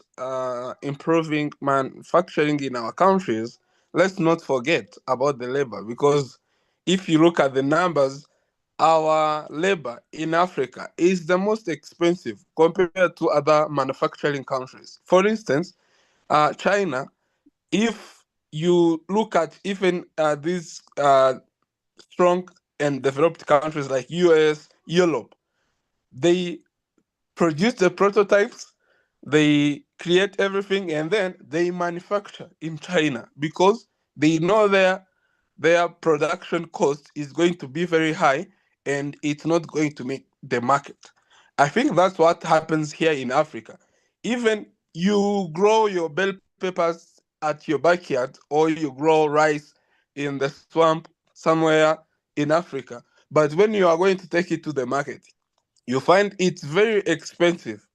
improving manufacturing in our countries, let's not forget about the labor, because if you look at the numbers, our labor in Africa is the most expensive compared to other manufacturing countries. For instance, China, if you look at even these strong and developed countries like US, Europe, they produce the prototypes, they create everything, and then they manufacture in China because they know their production cost is going to be very high and it's not going to make the market. I think that's what happens here in Africa. Even you grow your bell peppers at your backyard, or you grow rice in the swamp somewhere in Africa, but when you are going to take it to the market, you find it's very expensive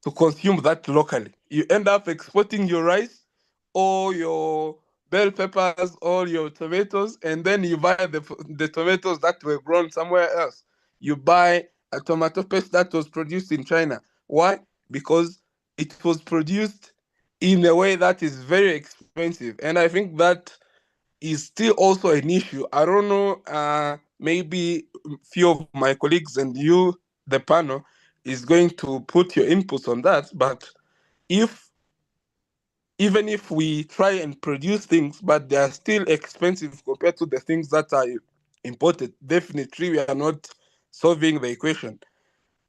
to consume that locally. You end up exporting your rice or your bell peppers or your tomatoes, and then you buy the tomatoes that were grown somewhere else. You buy a tomato paste that was produced in China. Why? Because it was produced in a way that is very expensive. And I think that is still also an issue. I don't know, maybe few of my colleagues and you, the panel, is going to put your inputs on that. But if even if we try and produce things, but they are still expensive compared to the things that are imported, definitely we are not solving the equation.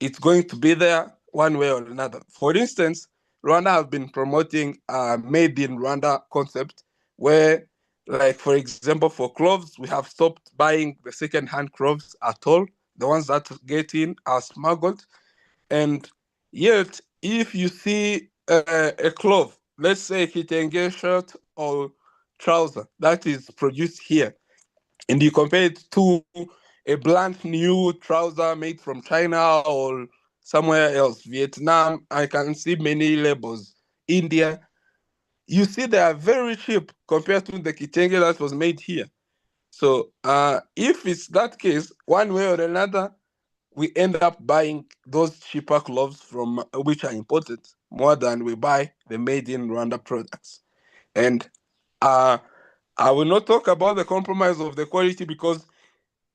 It's going to be there one way or another. For instance, Rwanda have been promoting a made in Rwanda concept where, like, for example, for clothes, we have stopped buying the second-hand clothes at all. The ones that get in are smuggled. And yet, if you see a cloth, let's say a kitenge shirt or trouser that is produced here, and you compare it to a brand new trouser made from China or somewhere else, Vietnam, I can see many labels, India, you see they are very cheap compared to the kitenge that was made here. So if it's that case, one way or another, we end up buying those cheaper clothes from which are imported more than we buy the made in Rwanda products. And I will not talk about the compromise of the quality, because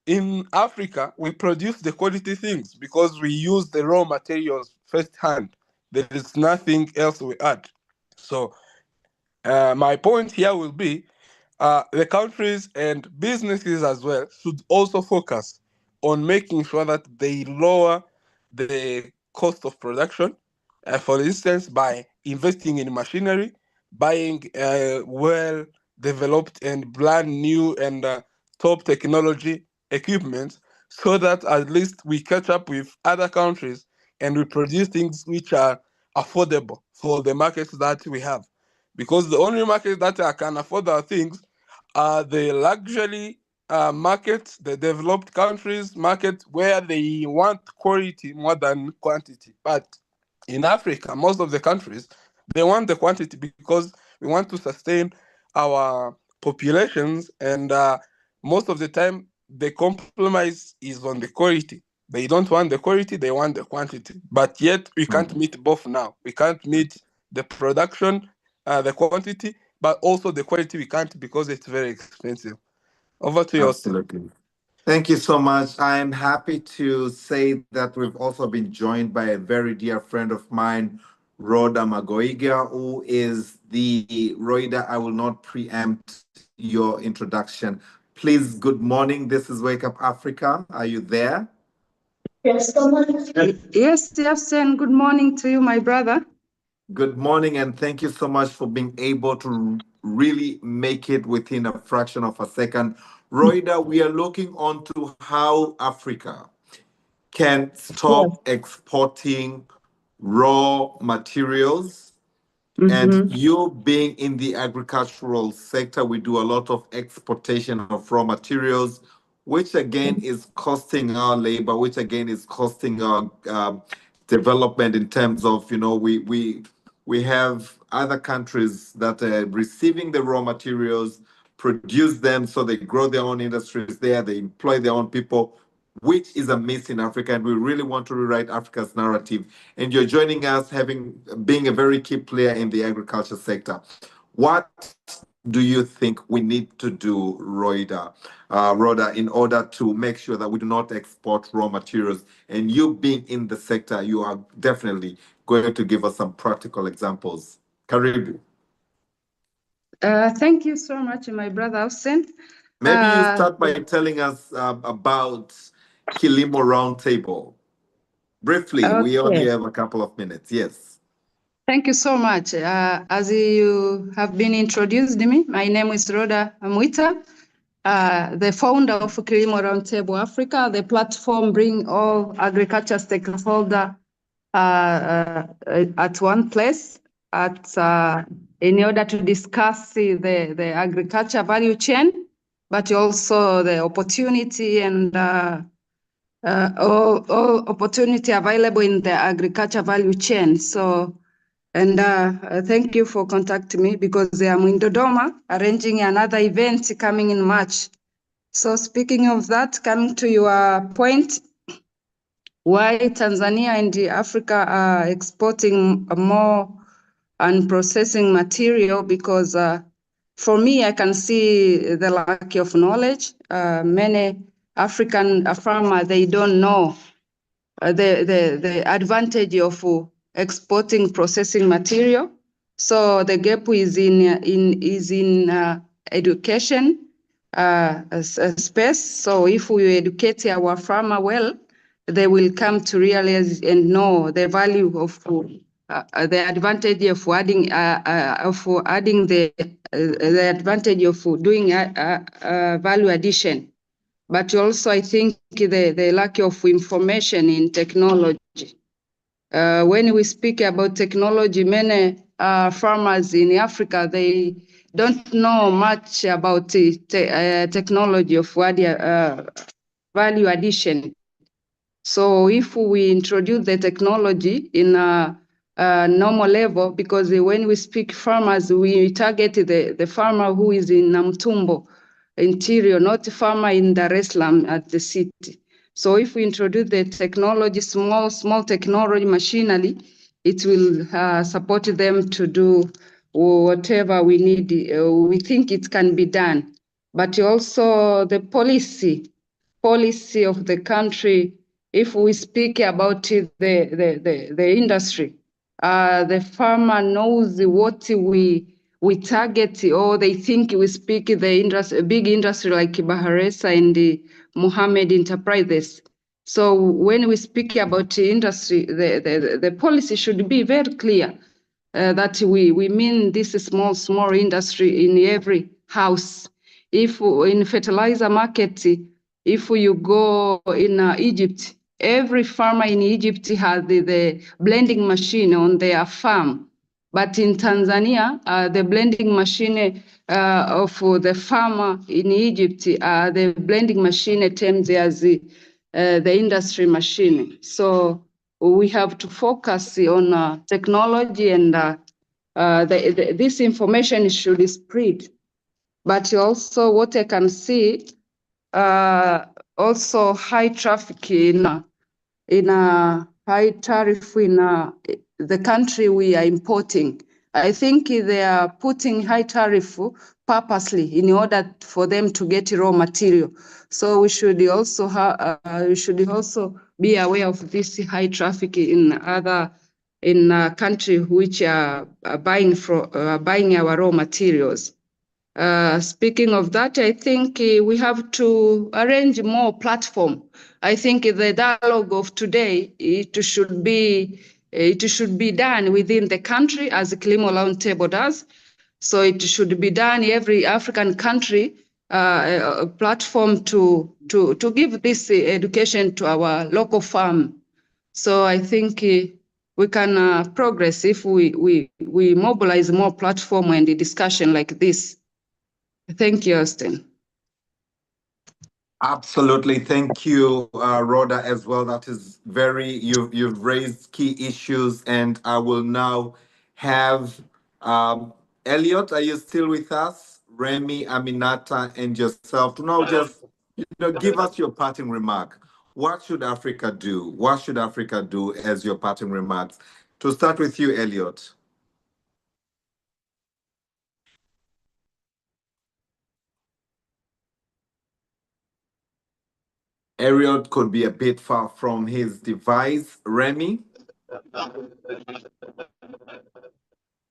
in Africa we produce the quality things because we use the raw materials firsthand. There is nothing else we add. So my point here will be the countries and businesses as well should also focus on making sure that they lower the cost of production. For instance, by investing in machinery, buying well developed and brand new and top technology equipment, so that at least we catch up with other countries and we produce things which are affordable for the markets that we have. Because the only markets that can afford our things are the luxury markets, the developed countries market, where they want quality more than quantity. But in Africa, most of the countries, they want the quantity because we want to sustain our populations, and most of the time the compromise is on the quality. They don't want the quality, they want the quantity. But yet we can't meet both now. We can't meet the production, the quantity, but also the quality we can't, because it's very expensive. Over to you, Austin. Absolutely. Thank you so much. I'm happy to say that we've also been joined by a very dear friend of mine, Rhoda Magoiga, who is the Rhoda. I will not preempt your introduction. Please, good morning. This is Wake Up Africa. Are you there? Yes, Justin, good morning to you, my brother. Good morning, and thank you so much for being able to really make it within a fraction of a second. Roida, we are looking onto how Africa can stop exporting raw materials. And you being in the agricultural sector, we do a lot of exportation of raw materials, which again is costing our labor, which again is costing our development in terms of, we have other countries that are receiving the raw materials, produce them, so they grow their own industries there, they employ their own people, which is a miss in Africa, and we really want to rewrite Africa's narrative. And you're joining us, being a very key player in the agriculture sector. What do you think we need to do, Rhoda, in order to make sure that we do not export raw materials? And you being in the sector, you are definitely going to give us some practical examples. Karibu. Thank you so much, my brother Hussein. Maybe you start by telling us about Kilimo Roundtable. Briefly, we only have a couple of minutes. Yes. Thank you so much. As you have been introduced me, my name is Rhoda Amwita, the founder of Kilimo Roundtable Africa, the platform bring all agriculture stakeholders at one place in order to discuss the agriculture value chain, but also the opportunity and all opportunity available in the agriculture value chain. So, and thank you for contacting me because I'm in Dodoma arranging another event coming in March. So speaking of that, coming to your point, why Tanzania and Africa are exporting more and processing material, because for me, I can see the lack of knowledge. Many African farmers, they don't know the advantage of exporting processing material. So the gap is in education space. So if we educate our farmer well, they will come to realize and know the value of the advantage of adding the advantage of doing value addition. But also, I think the lack of information in technology. When we speak about technology, many farmers in Africa, they don't know much about technology of value addition. So if we introduce the technology in a normal level, because when we speak farmers, we target the farmer who is in Namtumbo interior, not farmer in Dar es Salaam at the city. So if we introduce the technology, small technology machinery, it will support them to do whatever we need. We think it can be done. But also the policy of the country, if we speak about the industry, the farmer knows what we target, or they think we speak the industry, big industry like Baharesa and the Mohammed Enterprises. So when we speak about industry, the policy should be very clear that we mean this small industry in every house. If in fertilizer market, if you go in Egypt, every farmer in Egypt has the blending machine on their farm. But in Tanzania, the blending machine of the farmer in Egypt, the blending machine terms as the industry machine. So we have to focus on technology, and this information should spread. But also what I can see, also high traffic in a high tariff in the country we are importing. I think they are putting high tariff purposely in order for them to get raw material. So we should also be aware of this high traffic in country which are buying our raw materials. Speaking of that, I think we have to arrange more platform. I think the dialogue of today, it should be done within the country as the Kilimo Roundtable does. So it should be done every African country a platform to give this education to our local farm. So I think we can progress if we mobilize more platform and discussion like this. Thank you, Austin. Absolutely. Thank you, Rhoda, as well. That is you've raised key issues, and I will now have Elliot, are you still with us? Remy, Aminata, and yourself to now just give us your parting remark. What should Africa do? What should Africa do as your parting remarks? To start with you, Elliot. Elliot could be a bit far from his device. Remy?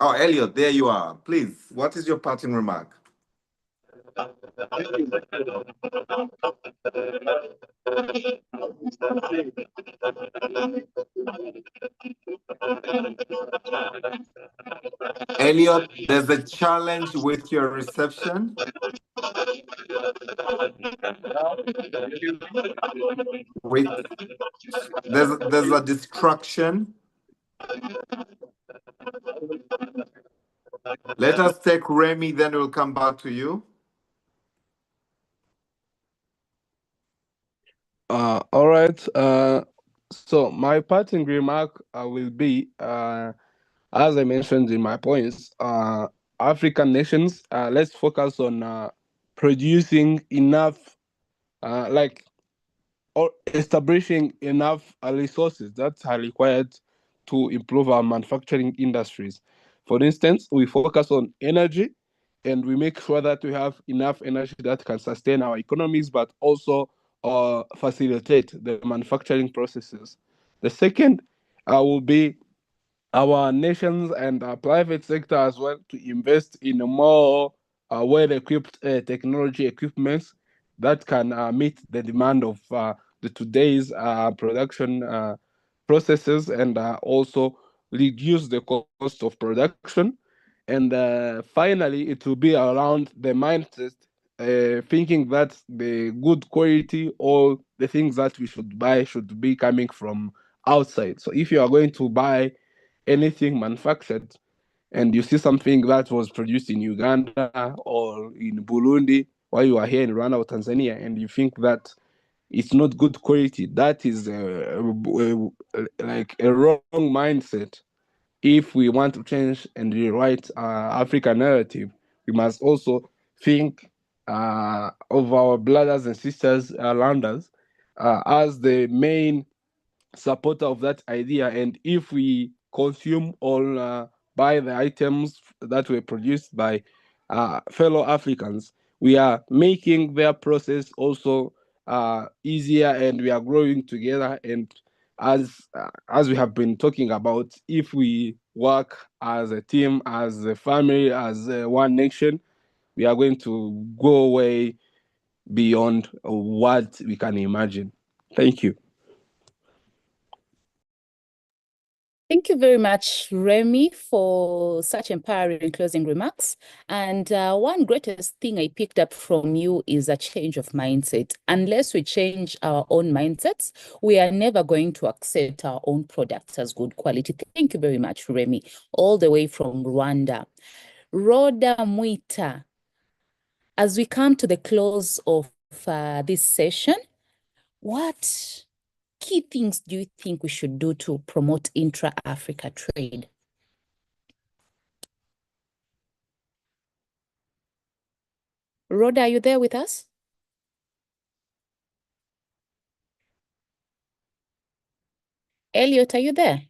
Oh, Elliot, there you are. Please, what is your parting remark? Elliot, there's a challenge with your reception. With there's a distraction. Let us take Remy, then we'll come back to you. All right. So my parting remark will be, as I mentioned in my points, African nations, let's focus on producing enough, like, or establishing enough resources that are required to improve our manufacturing industries. For instance, we focus on energy, and we make sure that we have enough energy that can sustain our economies, but also facilitate the manufacturing processes. The second will be our nations and our private sector as well to invest in a more well-equipped technology equipments that can meet the demand of the today's production processes, and also reduce the cost of production. And finally, it will be around the mindset, thinking that the good quality or the things that we should buy should be coming from outside. So if you are going to buy anything manufactured and you see something that was produced in Uganda or in Burundi while you are here in Rwanda or Tanzania, and you think that it's not good quality, that is like a wrong mindset. If we want to change and rewrite African narrative, we must also think of our brothers and sisters around us as the main supporter of that idea. And if we consume or buy the items that were produced by fellow Africans, we are making their process also easier, and we are growing together. And as we have been talking about, if we work as a team, as a family, as one nation, we are going to go way beyond what we can imagine. Thank you. Thank you very much, Remy, for such empowering closing remarks. And one greatest thing I picked up from you is a change of mindset. Unless we change our own mindsets, we are never going to accept our own products as good quality. Thank you very much, Remy, all the way from Rwanda. Rhoda Mwita, as we come to the close of this session, what key things do you think we should do to promote intra-Africa trade? Rhoda, are you there with us? Elliot, are you there?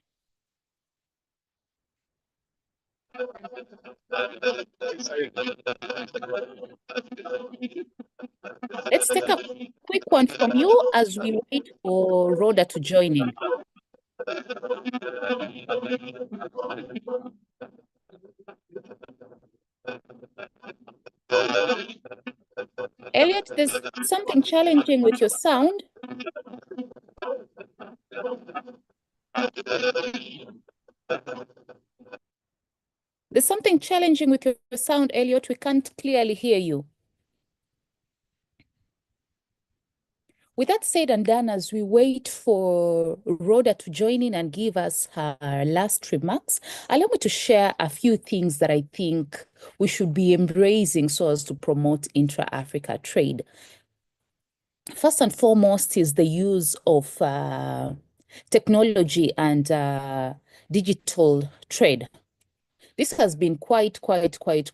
Let's take a quick one from you as we wait for Rhoda to join in. Elliot, there's something challenging with your sound. There's something challenging with your sound, Elliot. We can't clearly hear you. With that said and done, as we wait for Rhoda to join in and give us her last remarks, allow me to share a few things that I think we should be embracing so as to promote intra-Africa trade. First and foremost is the use of technology and digital trade. This has been quite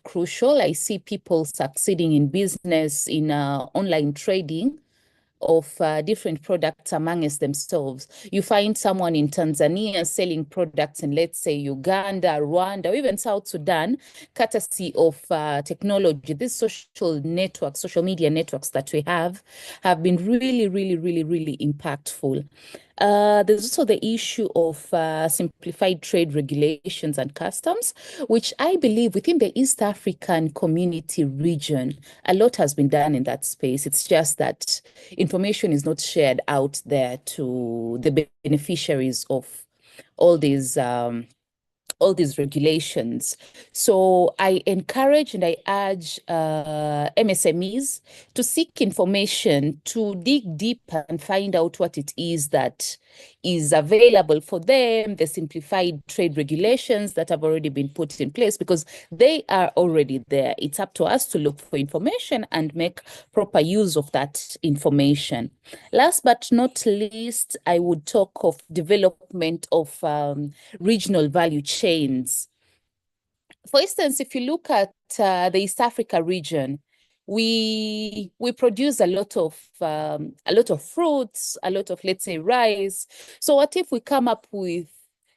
crucial. I see people succeeding in business, in online trading of different products amongst themselves. You find someone in Tanzania selling products in, let's say, Uganda, Rwanda, or even South Sudan, courtesy of technology. These social networks, social media networks that we have been really impactful. There's also the issue of simplified trade regulations and customs, which I believe within the East African community region, a lot has been done in that space. It's just that information is not shared out there to the beneficiaries of all these regulations. So I encourage and I urge MSMEs to seek information, to dig deep and find out what it is that is available for them, the simplified trade regulations that have already been put in place, because they are already there. It's up to us to look for information and make proper use of that information. Last but not least, I would talk of development of regional value chains. For instance, if you look at the East Africa region, we produce a lot of fruits, a lot of, let's say, rice. So what if we come up with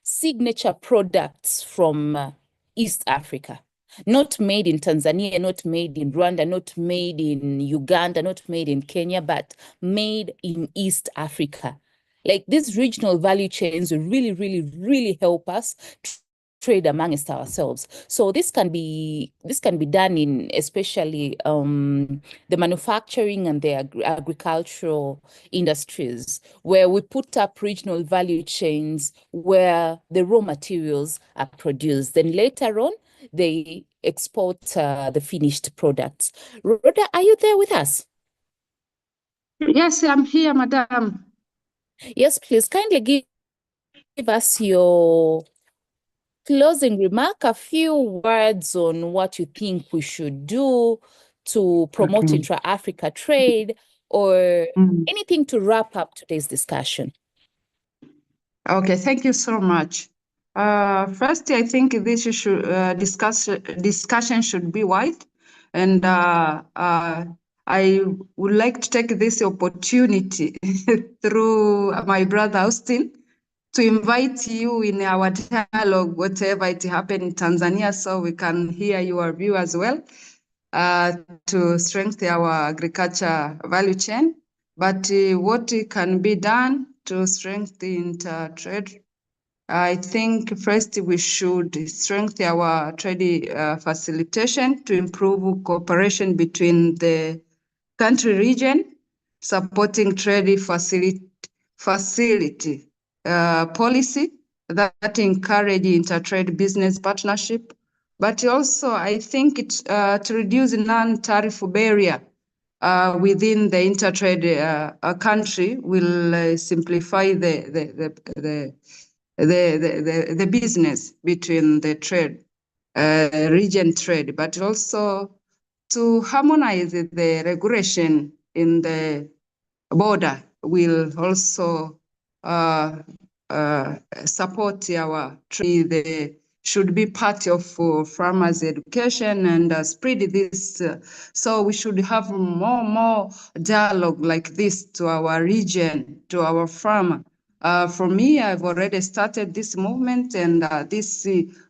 signature products from East Africa? Not made in Tanzania, not made in Rwanda, not made in Uganda, not made in Kenya, but made in East Africa. Like, these regional value chains will really help us trade amongst ourselves. So this can be done in especially the manufacturing and the agricultural industries, where we put up regional value chains where the raw materials are produced. Then later on, they export the finished products. Rhoda, are you there with us? Yes, I'm here, Madam. Yes, please kindly give us your closing remark, a few words on what you think we should do to promote Okay. intra-Africa trade, or Mm. anything to wrap up today's discussion. Okay, thank you so much. First, I think this discussion should be wide, and I would like to take this opportunity through my brother Austin to invite you in our dialogue, whatever it happened in Tanzania, so we can hear your view as well, to strengthen our agriculture value chain. But what can be done to strengthen trade? I think first we should strengthen our trade facilitation to improve cooperation between the country region, supporting trade facility policy that encourage intertrade business partnership, but also I think it's to reduce non-tariff barrier within the intertrade country will simplify the business between the trade region trade, but also to harmonize the regulation in the border will also support our trade. They should be part of farmers' education and spread this. So we should have more dialogue like this to our region, to our farmer. For me, I've already started this movement, and this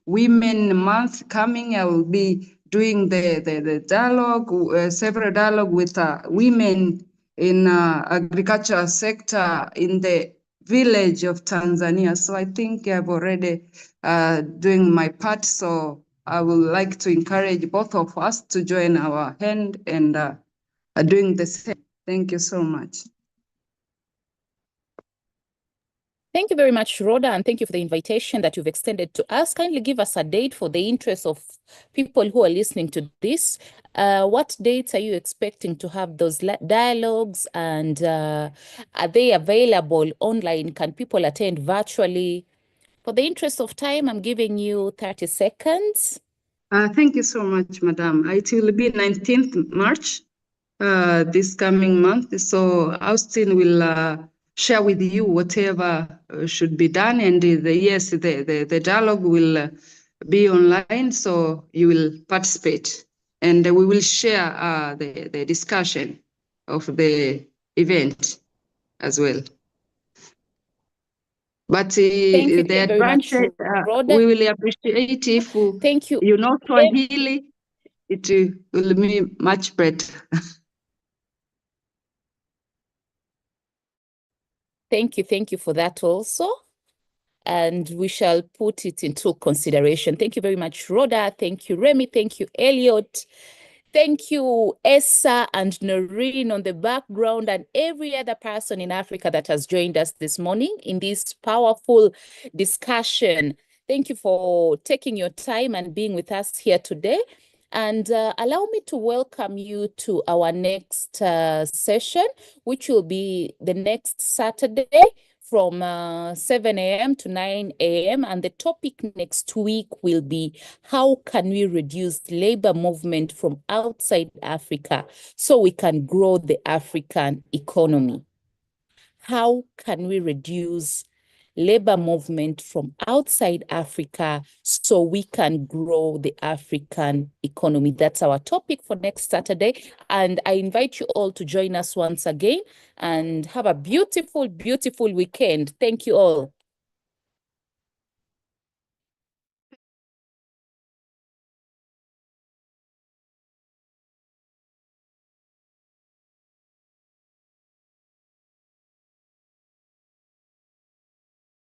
Women Month coming, I will be doing the dialogue, several dialogue with women in agriculture sector in the village of Tanzania. So I think I've already doing my part. So I would like to encourage both of us to join our hand and doing the same. Thank you so much. Thank you very much, Rhoda, and thank you for the invitation that you've extended to us. Kindly give us a date for the interest of people who are listening to this. What dates are you expecting to have those dialogues, and are they available online? Can people attend virtually? For the interest of time, I'm giving you 30 seconds. Thank you so much, Madam. It will be 19th March this coming month. So Austin will share with you whatever should be done. And the dialogue will be online, so you will participate. And we will share the discussion of the event as well. But Thank you the very much, advantage, Rhoda. we will appreciate if Thank you. you know Swahili, it will be much better. Thank you for that also. And we shall put it into consideration. Thank you very much, Rhoda. Thank you, Remy. Thank you, Elliot. Thank you, Essa and Noreen on the background, and every other person in Africa that has joined us this morning in this powerful discussion. Thank you for taking your time and being with us here today. And allow me to welcome you to our next session, which will be the next Saturday from 7 a.m. to 9 a.m. And the topic next week will be how can we reduce labor movement from outside Africa so we can grow the African economy? How can we reduce labor movement from outside Africa so we can grow the African economy? That's our topic for next Saturday. And I invite you all to join us once again and have a beautiful, beautiful weekend. Thank you all.